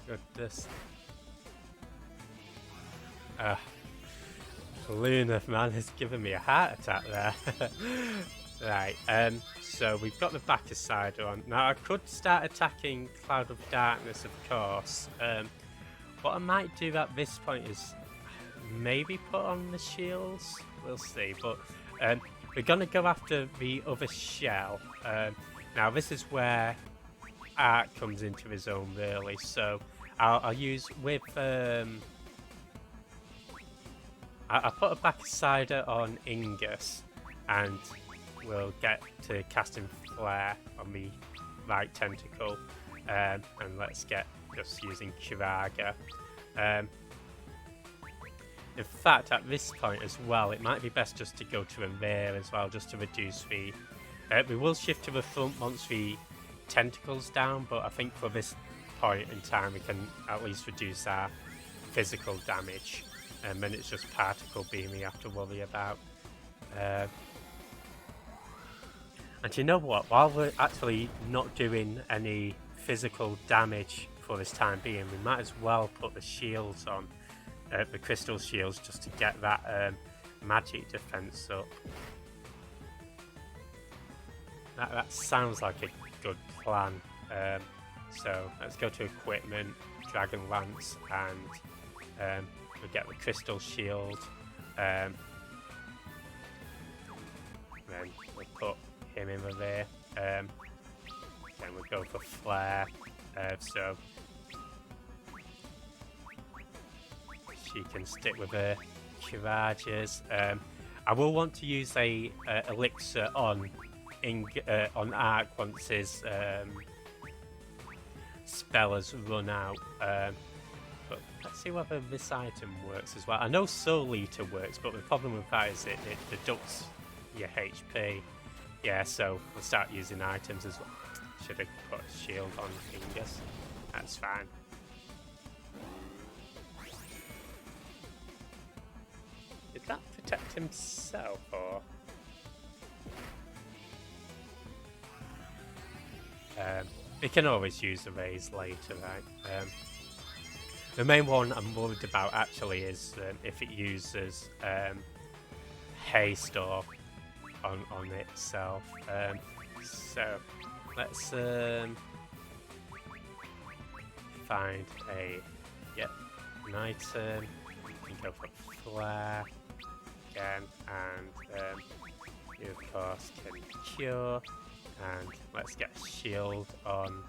Goodness. Luna, man, has given me a heart attack there. Right, so we've got the Bacchus Cider on. Now, I could start attacking Cloud of Darkness, of course. What I might do at this point is maybe put on the shields. We'll see, but we're going to go after the other shell. Now, this is where Art comes into his own, really. So I'll use with... I'll put a Bacchus Cider on Ingus, and we'll get to casting Flare on the right tentacle, and let's get just using Kage. In fact, at this point as well, it might be best just to go to Revert as well, just to reduce the... we will shift to the front once the tentacle's down, but I think for this point in time we can at least reduce our physical damage, and then it's just particle beam we have to worry about. And you know what, while we're actually not doing any physical damage for this time being, we might as well put the shields on, the crystal shields, just to get that magic defense up. That sounds like a good plan. So let's go to equipment, Dragon Lance, and we'll get the crystal shield. Then we'll put him in there. Then we'll go for Flare. So she can stick with her Kirages. I will want to use a elixir on Ark once his spell has run out. But let's see whether this item works as well. I know Soul Eater works, but the problem with that is it deducts your HP. Yeah, so we'll start using items as well. Should have put a shield on Ingus. That's fine. Did that protect himself, or... We can always use the raise later, right? The main one I'm worried about actually is if it uses haste or on itself. So let's find an item. We can go for flare again, and you of course can cure, and let's get a shield on.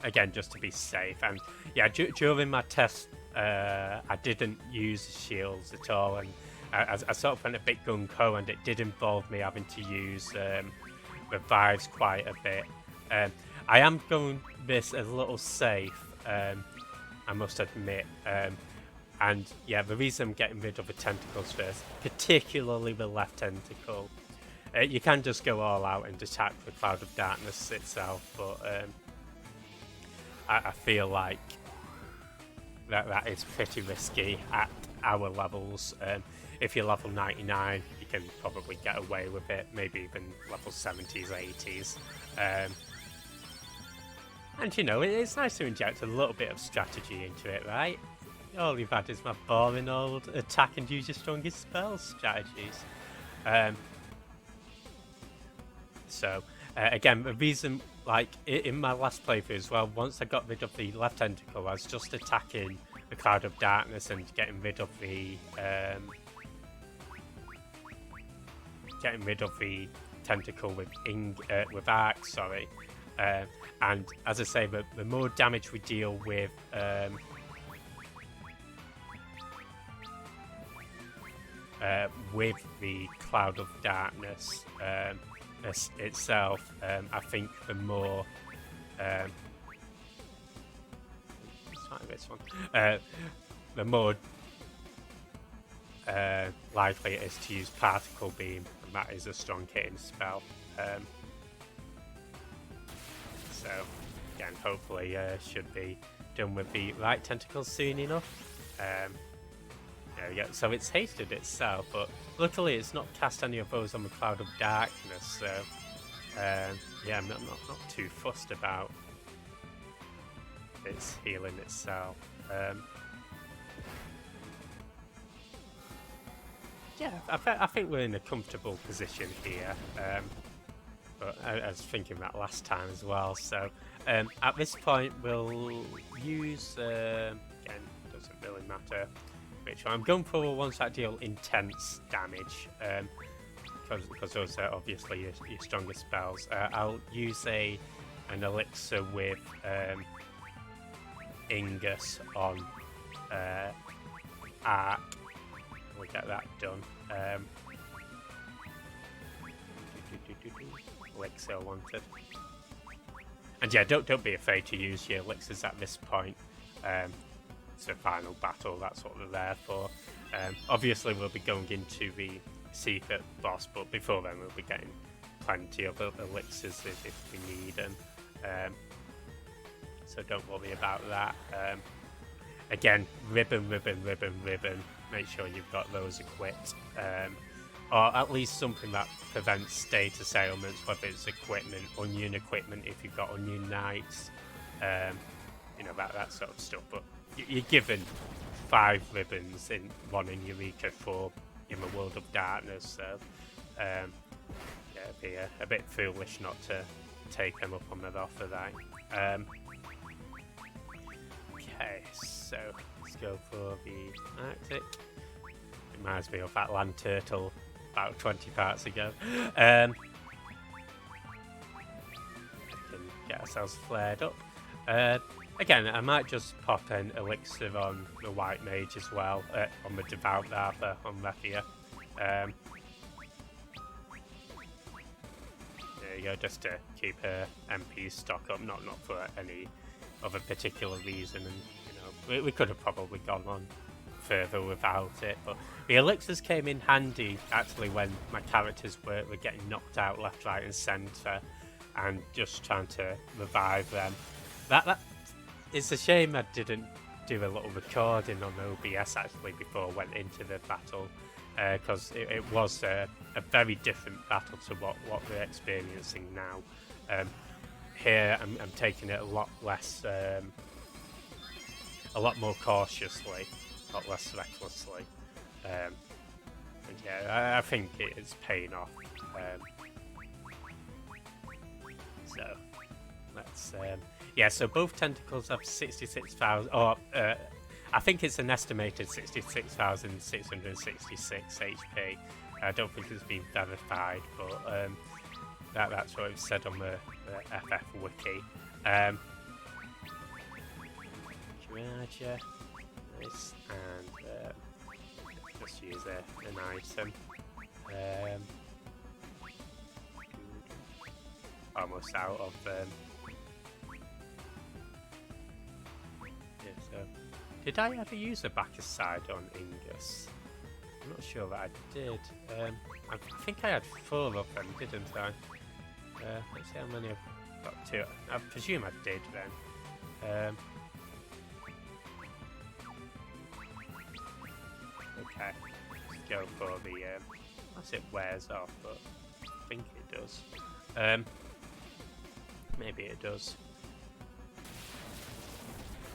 Again, just to be safe. And yeah, during my test, I didn't use shields at all, and I sort of went a bit gung-ho, and it did involve me having to use revives quite a bit. I am going this a little safe, I must admit. And yeah, the reason I'm getting rid of the tentacles first, particularly the left tentacle, you can just go all out and attack the Cloud of Darkness itself, but I feel like that is pretty risky at our levels. If you're level 99, you can probably get away with it, maybe even level 70s, 80s. And you know, it's nice to inject a little bit of strategy into it, right? All you've had is my boring old attack and use your strongest spells strategies. Again, the reason, like in my last playthrough as well, once I got rid of the left tentacle, I was just attacking the Cloud of Darkness and getting rid of the tentacle with arc, sorry. And as I say, the more damage we deal with the Cloud of Darkness itself, I think the more the more likely it is to use Particle Beam, and that is a strong hitting spell. So again, hopefully should be done with the right tentacles soon enough. There we go. So it's hasted itself, but luckily it's not cast any of those on the Cloud of Darkness, so yeah, I'm not too fussed about its healing itself. Yeah, I think we're in a comfortable position here, but I was thinking that last time as well. So at this point we'll use, again, doesn't really matter which one. I'm going for ones that deal intense damage, because those are obviously your strongest spells. I'll use an elixir with Ingus on Arc. We'll get that done. Elixir wanted. And yeah, don't be afraid to use your elixirs at this point. It's a final battle, that's what they're there for. Obviously we'll be going into the secret boss, but before then we'll be getting plenty of elixirs if we need them. So don't worry about that. Again, ribbon. Make sure you've got those equipped. Or at least something that prevents status ailments, whether it's equipment, onion equipment if you've got onion knights, you know, that sort of stuff. But you're given 5 ribbons, one in Eureka, 4 in the World of Darkness, so yeah, it'd be a bit foolish not to take them up on their offer, right? Okay, so let's go for the Arctic. Reminds me of that land turtle about 20 parts ago. We can get ourselves flared up. Again, I might just pop an elixir on the White Mage as well, on the Devout rather, on Raphia. There you go, just to keep her MP stock up, not for any other particular reason. And you know, we could have probably gone on further without it, but the elixirs came in handy actually when my characters were getting knocked out left, right, and centre, and just trying to revive them. That it's a shame I didn't do a little recording on OBS actually before I went into the battle, because it was a very different battle to what we're experiencing now. Here I'm taking it a lot less, a lot more cautiously, a lot less recklessly. And yeah, I think it's paying off. So let's yeah. So both tentacles have 66,000, or I think it's an estimated 66,666 HP. I don't think it's been verified, but that's what it said on the FF wiki. Curager, nice, and just use an item. Almost out of yeah, so did I ever use a Bacchuside on Ingus? I'm not sure that I did. I think I had 4 of them, didn't I? Let's see how many I've got 2. I presume I did then. Okay, let's go for the unless it wears off, but I think it does. Maybe it does.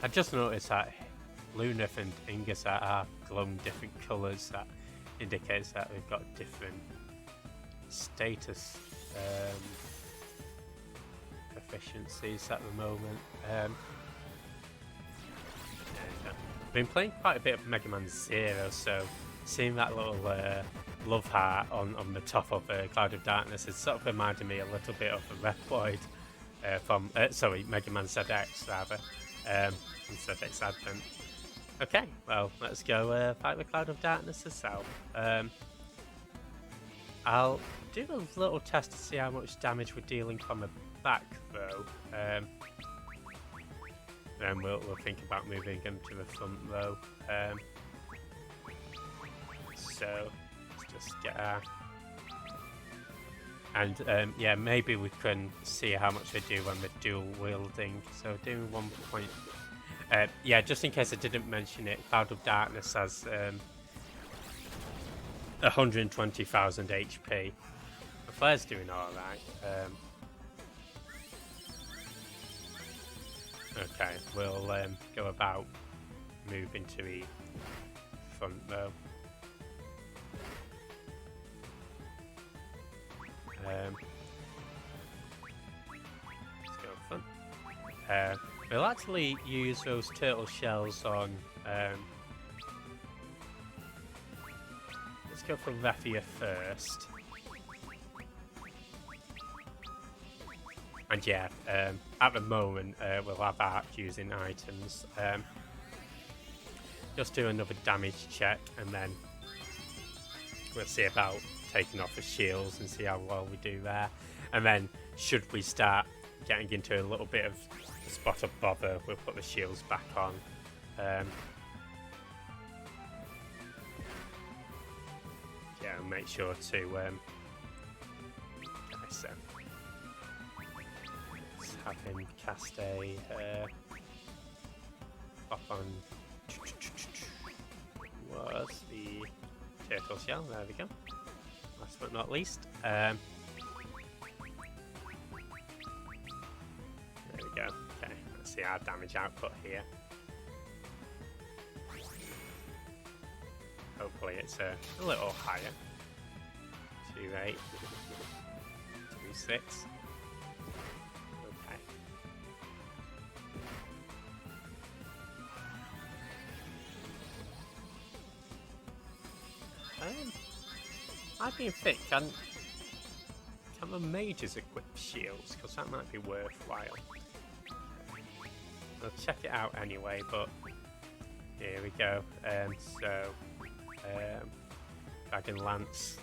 I just noticed that Luneth and Ingus are glowing different colours. That indicates that they've got different status efficiencies at the moment. I've been playing quite a bit of Mega Man Zero, so seeing that little love heart on the top of Cloud of Darkness has sort of reminded me a little bit of a Reploid from sorry, Mega Man ZX rather, from ZX Advent. Okay, well, let's go fight the Cloud of Darkness herself. I'll do a little test to see how much damage we're dealing from the back though. Then we'll think about moving him to the front row. So let's just get our... And yeah, maybe we can see how much they do when they're dual wielding. So doing 1 point. Yeah, just in case I didn't mention it, Cloud of Darkness has 120,000 HP. The Flare's doing alright. Okay, we'll go about moving to the front though. Let's go front. We'll actually use those turtle shells on. Let's go for Raffia first. And yeah, at the moment we'll have Arc using items. Just do another damage check and then we'll see about taking off the shields and see how well we do there. And then should we start getting into a little bit of a spot of bother, we'll put the shields back on. Yeah, and make sure to have him cast a pop on was the turtle shell. There we go. Last but not least. There we go. Okay, let's see our damage output here. Hopefully it's a little higher. 2.8, 2.6. I've been fit. Can the mages equip shields? Because that might be worthwhile. I'll check it out anyway, but here we go. Dragon Lance.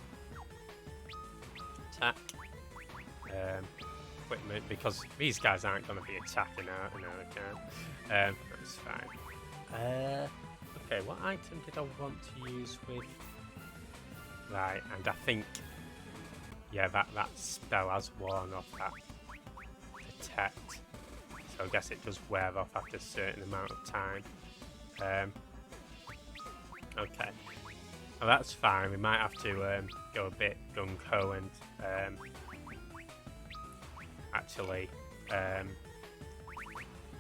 Attack. Equipment, because these guys aren't going to be attacking out and out. That's fine. Okay, what item did I want to use with... Right, and I think, yeah, that spell has worn off that protect, so I guess it does wear off after a certain amount of time. Okay, Well, that's fine. We might have to go a bit gung-ho and actually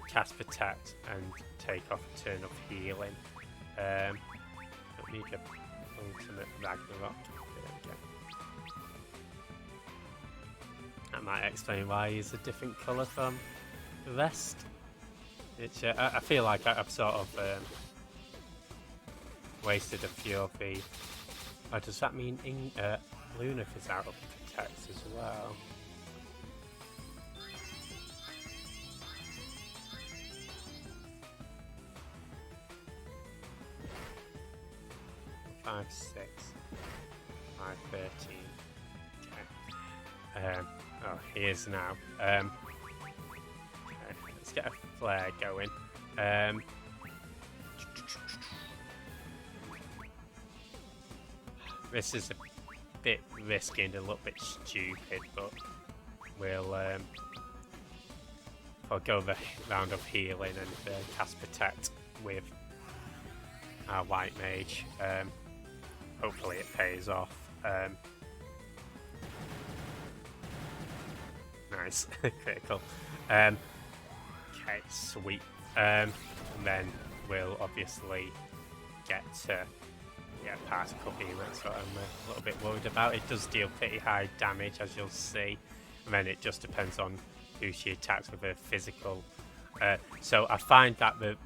cast Protect and take off a turn of healing. Don't need a ultimate Ragnarok. There we go. That might explain why he's a different colour from the rest. Which I feel like I've sort of wasted a few of the... Oh, does that mean Lunaf is out of Protect as well? Five, 6, 5, 13. Okay. Oh, he is now. Okay, let's get a flare going. This is a bit risky and a little bit stupid, but we'll go the round of healing and cast Protect with our White Mage. Hopefully it pays off. Nice, critical. Okay, sweet. And then we'll obviously get particle beam. That's what I'm a little bit worried about. It does deal pretty high damage, as you'll see, and then it just depends on who she attacks with her physical. So I find that the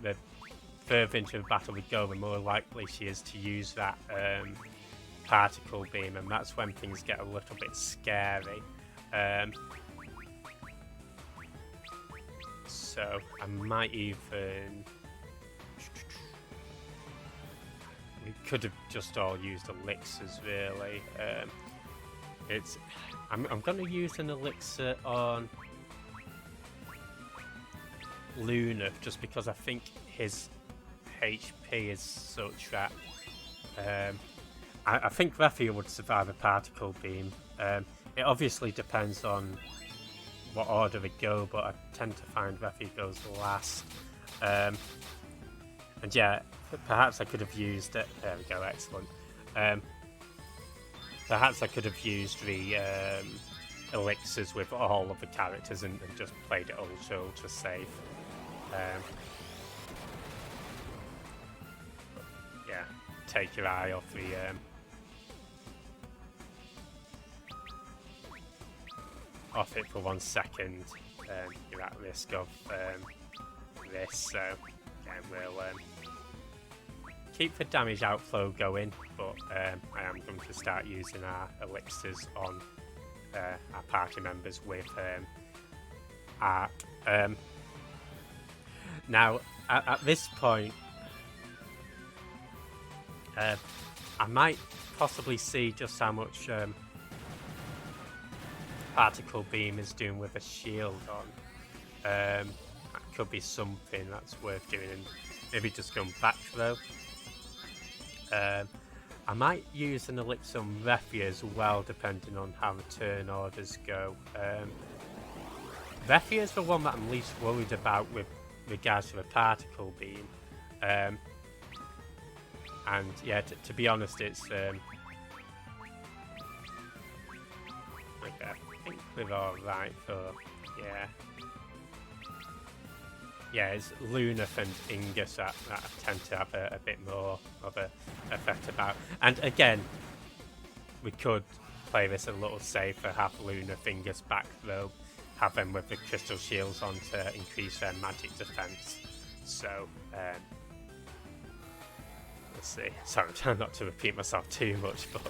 further into the battle we go, the more likely she is to use that particle beam, and that's when things get a little bit scary. So I might even... We could have just all used elixirs, really. I'm going to use an elixir on Lunaf just because I think his HP is such that I think Raffia would survive a particle beam. It obviously depends on what order they go, but I tend to find Raffia goes last. And yeah, perhaps I could have used it. There we go, excellent. Perhaps I could have used the elixirs with all of the characters and just played it ultra safe. Yeah, take your eye off the off it for 1 second. You're at risk of this, so yeah, we'll keep the damage outflow going, but I am going to start using our elixirs on our party members with Arc. Now, at this point, I might possibly see just how much particle beam is doing with a shield on. That could be something that's worth doing, and maybe just going back though. I might use an elixir on Refia as well, depending on how the turn orders go. Refia is the one that I'm least worried about with regards to the particle beam. And yeah, to be honest, it's okay, I think we're alright for, yeah, it's Lunaf and Ingus that tend to have a bit more of a effect about. And again, we could play this a little safer, have Lunaf, Ingus back though, have them with the crystal shields on to increase their magic defense. So, let's see. Sorry, I'm trying not to repeat myself too much, but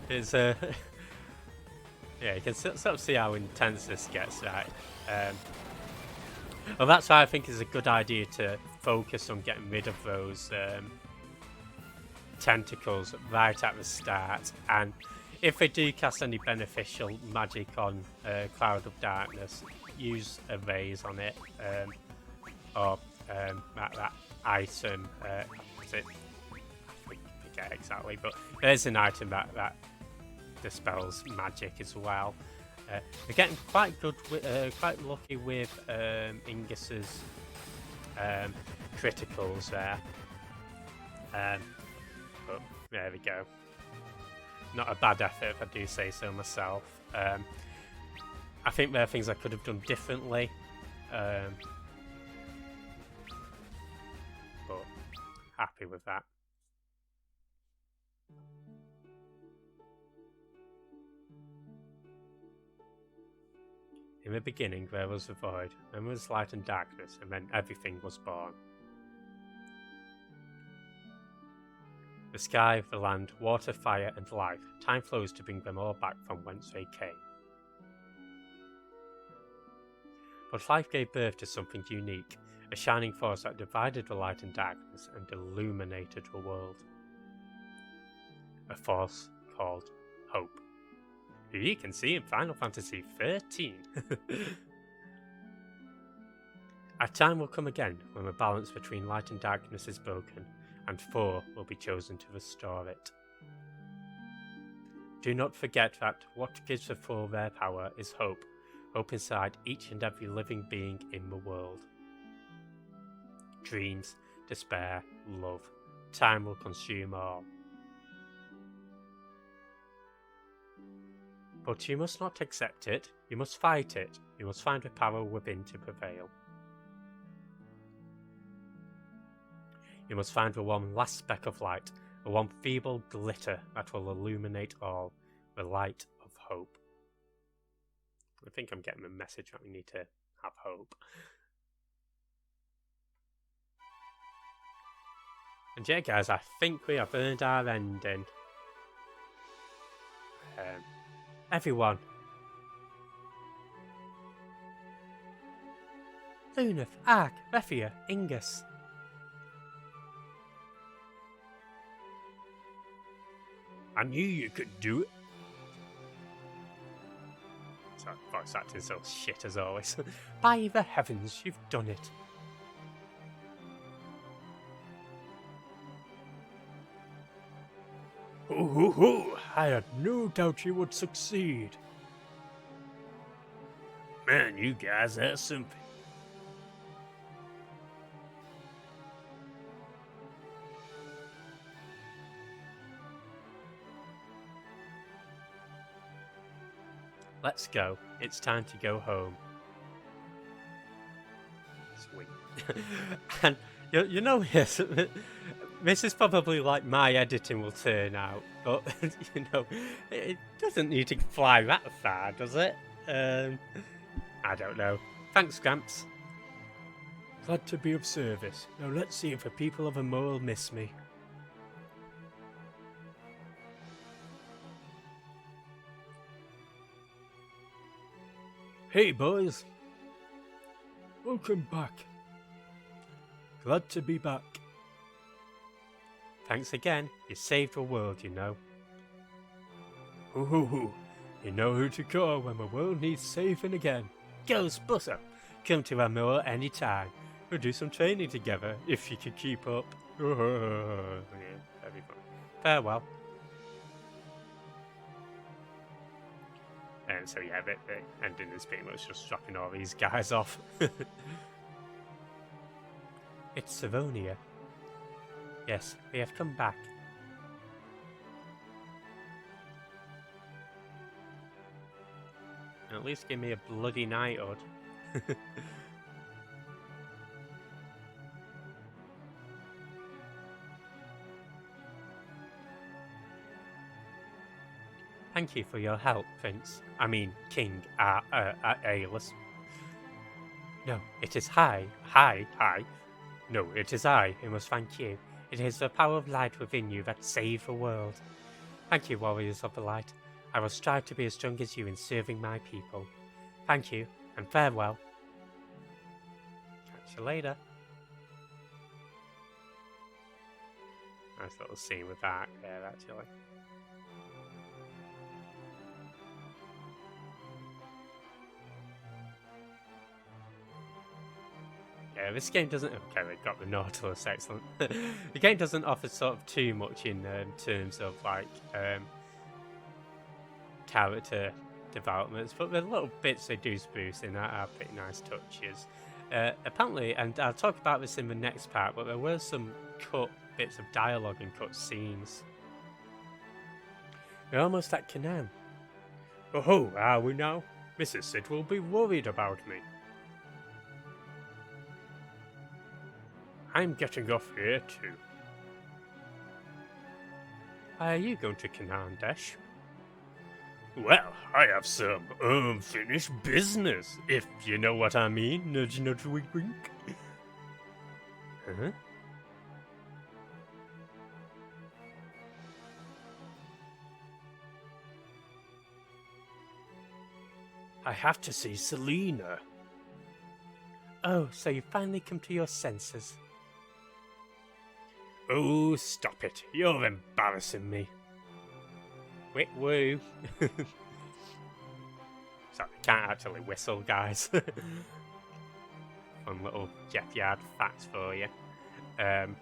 it's yeah, you can sort of see how intense this gets, right? Well, that's why I think it's a good idea to focus on getting rid of those tentacles right at the start, and if they do cast any beneficial magic on Cloud of Darkness, use a raise on it, or that item, is it? I forget exactly, but there's an item that dispels magic as well. We're getting quite good, quite lucky with Ingus's criticals there. But there we go. not a bad effort if I do say so myself. I think there are things I could have done differently, but happy with that. In the beginning there was the void, then was light and darkness, and then everything was born. The sky, the land, water, fire, and life, time flows to bring them all back from whence they came. But life gave birth to something unique, a shining force that divided the light and darkness and illuminated the world. A force called hope, who you can see in Final Fantasy XIII. A time will come again when the balance between light and darkness is broken, and 4 will be chosen to restore it. Do not forget that what gives the 4 their power is hope, hope inside each and every living being in the world. Dreams, despair, love, time will consume all. But you must not accept it, you must fight it, you must find the power within to prevail. You must find the one last speck of light, the one feeble glitter that will illuminate all, the light of hope. I think I'm getting the message that we need to have hope. And yeah guys, I think we have earned our ending. Everyone. Luneth, Ark, Refia, Ingus. I knew you could do it. Sorry, voice acting so shit as always. By the heavens, you've done it. Ho ho ho! I had no doubt you would succeed. Man, you guys are something. Let's go. It's time to go home. Sweet. And you know, yes, this is probably like my editing will turn out, but you know, it doesn't need to fly that far, does it? I don't know. Thanks, Gramps. Glad to be of service. Now let's see if the people of the mole miss me. Hey boys, welcome back. Glad to be back. Thanks again, you saved the world, you know. Hoo hoo hoo, you know who to call when the world needs saving again. Ghostbuster, come to our mill any time. We'll do some training together, if you can keep up. Yeah, very fun. Farewell. And so yeah, the ending is pretty much just dropping all these guys off. It's Savonia. Yes, we have come back. At least give me a bloody knighthood. Thank you for your help, Prince. I mean, King Aelus. No, it is I. No, it is I who must thank you. It is the power of light within you that saved the world. Thank you, warriors of the light. I will strive to be as strong as you in serving my people. Thank you, and farewell. Catch you later. Nice little scene with that there, actually. Yeah, this game doesn't... Okay, they've got the Nautilus, excellent. The game doesn't offer sort of too much in terms of, like, character developments, but the little bits they do spruce in that are pretty nice touches. Apparently, and I'll talk about this in the next part, but there were some cut bits of dialogue and cut scenes. We're almost at Canaan. Oh, are we now? Mrs. Sid will be worried about me. I'm getting off here too. Why are you going to Canaan, Dash? Well, I have some unfinished business, if you know what I mean. Nudge, nudge, wink, wink. Huh? I have to see Selena. Oh, so you finally come to your senses. Oh, stop it. You're embarrassing me. Wait, woo. Sorry, can't actually whistle, guys. Fun little Jeff Yard facts for you. I've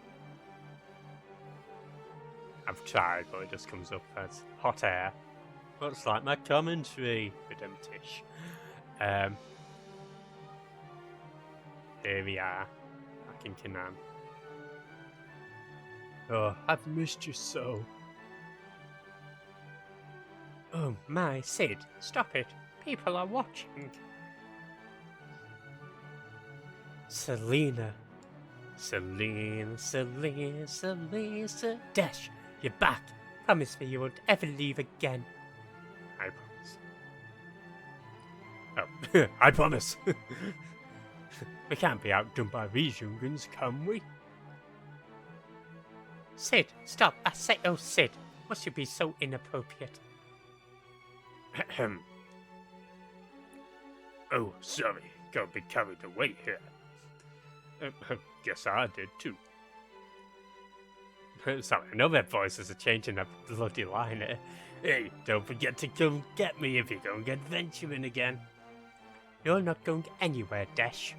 tried, but it just comes up as hot air. Looks like my commentary, Redemptish. Here we are, back in Canaan. Oh, I've missed you so. Oh my, Sid, stop it. People are watching. Selena. Selena. Dash, you're back. Promise me you won't ever leave again. I promise. Oh, I promise. We can't be outdone by these young'uns, can we? Sid, stop. I say, oh, Sid. Must you be so inappropriate? Oh, sorry. Can't be carried away here. Guess I did too. Sorry, I know their voices are changing a bloody line here. Hey, don't forget to come get me if you're going adventuring again. You're not going anywhere, Dash.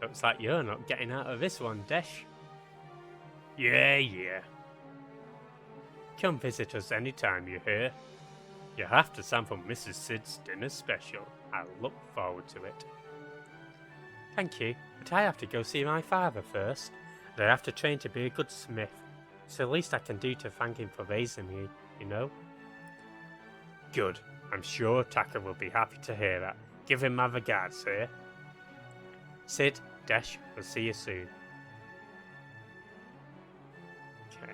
Looks like you're not getting out of this one, Dash. Yeah. Come visit us anytime, you hear? You have to sample Mrs. Sid's dinner special. I look forward to it. Thank you, but I have to go see my father first, and I have to train to be a good smith. It's the least I can do to thank him for raising me, you know? Good. I'm sure Taka will be happy to hear that. Give him my regards, sir. Sid, Dash, we'll see you soon. Okay.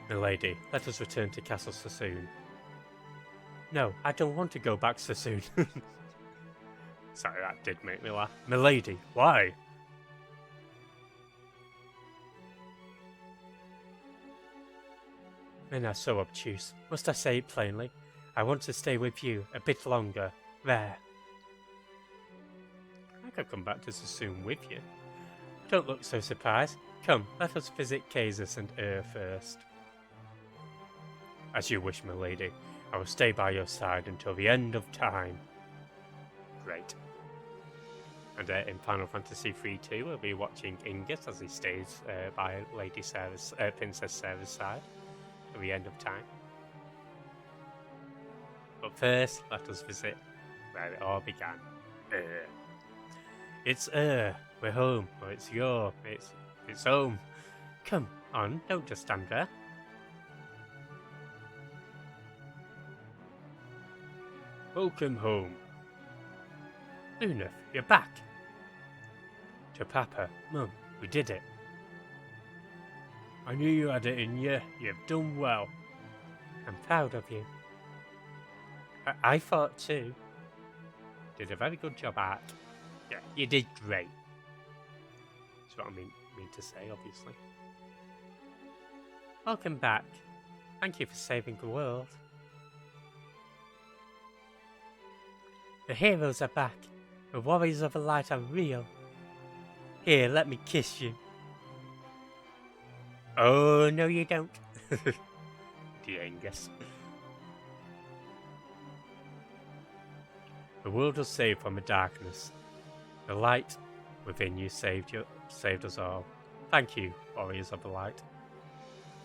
Milady, let us return to Castle Sassoon. No, I don't want to go back so soon. Sorry, that did make me laugh. Milady, why? Men are so obtuse. Must I say it plainly? I want to stay with you a bit longer. There. I could come back to Sassoon with you. Don't look so surprised. Come, let us visit Kazis and first. As you wish, milady. I will stay by your side until the end of time. Great. And in Final Fantasy 3-2, we'll be watching Ingus as he stays by Lady Sarah's, Princess Sarah's side till the end of time. But first, let us visit where it all began. It's we're home, or it's it's home. Come on, don't just stand there. Welcome home. Lunaf, you're back. To Papa, Mum, we did it. I knew you had it in you. You've done well. I'm proud of you. I thought too. Did a very good job, Art. Yeah, you did great. That's what I mean to say, obviously. Welcome back. Thank you for saving the world. The heroes are back. The warriors of the light are real. Here, let me kiss you. Oh, no you don't. The Angus. The world was saved from the darkness. The light within you saved us all. Thank you, warriors of the light.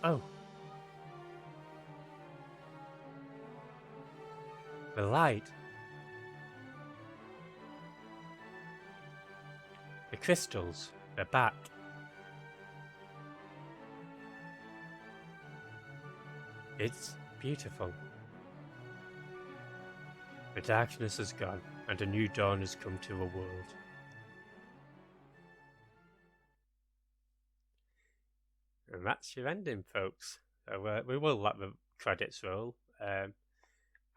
Oh. The light. The crystals, they're back. It's beautiful. The darkness is gone, and a new dawn has come to a world. And that's your ending, folks. So we will let the credits roll.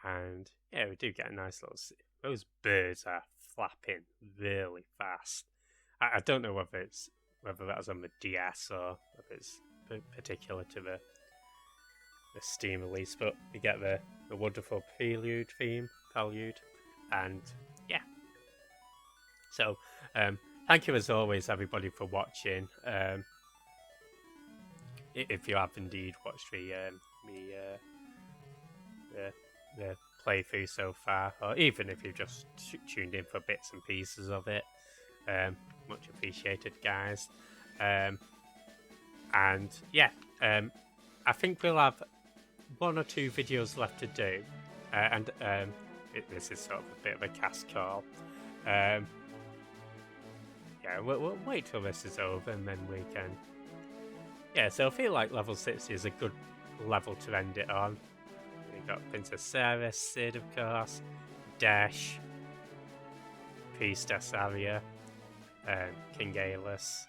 And yeah, we do get a nice little... Those birds are flapping really fast. I don't know whether that was on the DS or if it's particular to the Steam release, but you get the wonderful prelude, and yeah. So thank you as always, everybody, for watching. If you have indeed watched the playthrough so far, or even if you've just tuned in for bits and pieces of it, much appreciated, guys. And yeah, I think we'll have 1 or 2 videos left to do, and this is sort of a bit of a cast call. Yeah, we'll wait till this is over and then we can... Yeah, so I feel like level 60 is a good level to end it on. We've got Princess Sarah, Sid, of course, Dash, Priestess Arya, King Aelus,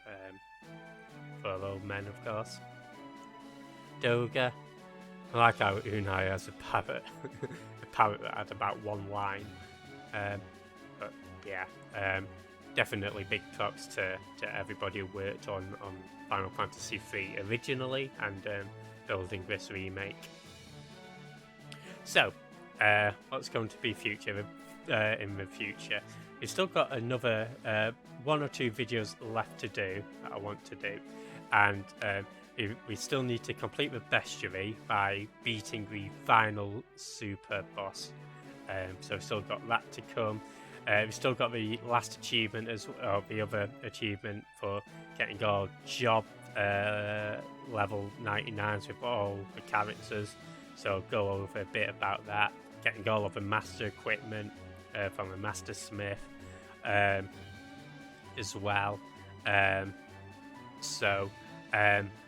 4 old men, of course, Doga. I like how Unai has a parrot, a parrot that had about 1 line. But yeah, definitely big props to everybody who worked on Final Fantasy III originally and building this remake. So, what's going to be future in the future? We've still got another 1 or 2 videos left to do that I want to do, and we still need to complete the bestiary by beating the final super boss. So we've still got that to come. We've still got the last achievement the other achievement for getting our job level 99s with all the characters. So I'll go over a bit about that. Getting all of the master equipment from the master smith as well.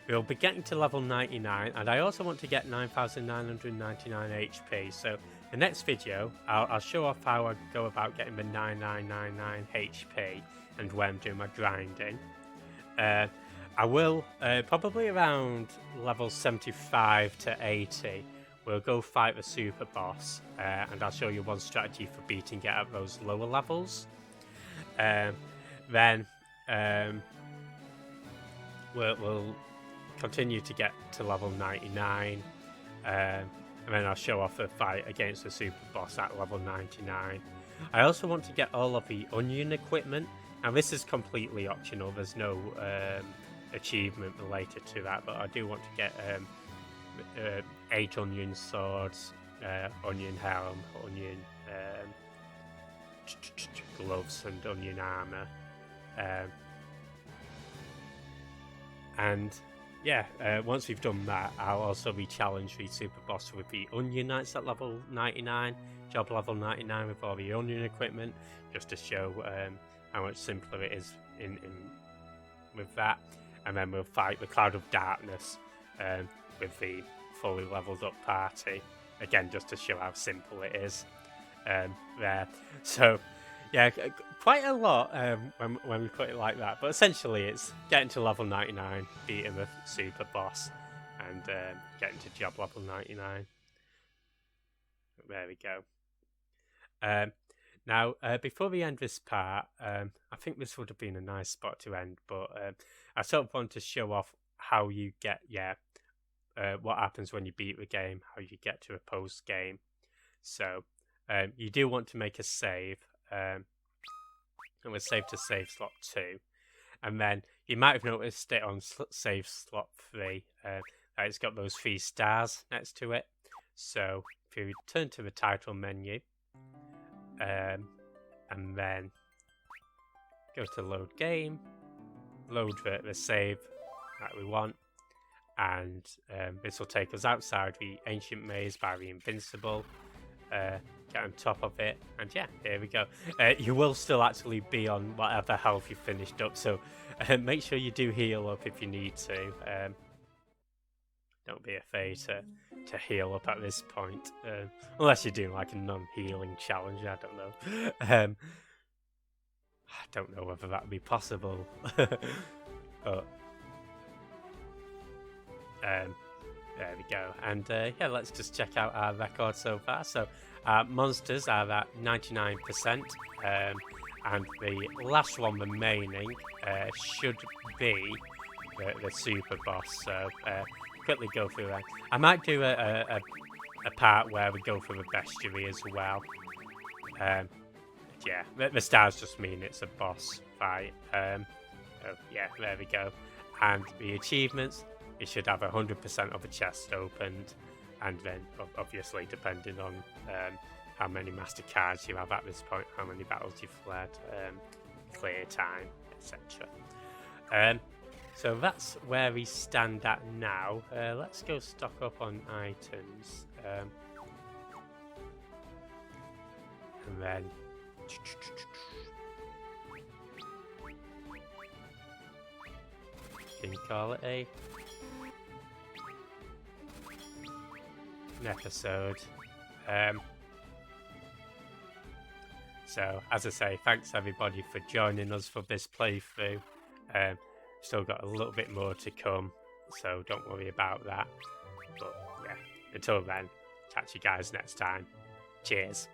We'll be getting to level 99, and I also want to get 9,999 HP. So the next video, I'll show off how I go about getting the 9999 HP and when I'm doing my grinding. I will, probably around level 75 to 80, we'll go fight the super boss, and I'll show you one strategy for beating it at those lower levels. Then we'll continue to get to level 99, and then I'll show off a fight against the super boss at level 99. I also want to get all of the onion equipment. Now this is completely optional, there's no achievement related to that, but I do want to get 8 onion swords, onion helm, onion gloves and onion armor. And yeah, once we've done that, I'll also re-challenge the super boss with the onion knights at level 99, job level 99 with all the onion equipment, just to show how much simpler it is in with that. And then we'll fight the Cloud of Darkness with the fully leveled up party, again just to show how simple it is there. So yeah, quite a lot when we put it like that, but essentially it's getting to level 99, beating the super boss, and getting to job level 99. There we go. Now, before we end this part, I think this would have been a nice spot to end, but I sort of want to show off how you get, what happens when you beat the game, how you get to a post game. So you do want to make a save. And we'll save to save slot 2, and then you might have noticed it on save slot 3 that it's got those 3 stars next to it. So if you return to the title menu and then go to load game, load the save that we want, and this will take us outside the ancient maze by the invincible. Get on top of it, and yeah, here we go. You will still actually be on whatever health you finished up, so make sure you do heal up if you need to. don't be afraid to heal up at this point, unless you're doing like a non-healing challenge. I don't know. I don't know whether that would be possible. But there we go. And yeah, let's just check out our record so far. So monsters are at 99%, and the last one remaining should be the super boss. So quickly go through that. I might do a part where we go through the bestiary as well. Yeah, the stars just mean it's a boss fight. Oh, yeah, there we go. And the achievements, it should have 100% of a chest opened, and then obviously depending on how many master cards you have at this point, how many battles you've fled, clear time, etc. So that's where we stand at now. Let's go stock up on items, and then can you call it an episode? So as I say, thanks everybody for joining us for this playthrough. Still got a little bit more to come, so don't worry about that. But yeah, until then, catch you guys next time. Cheers.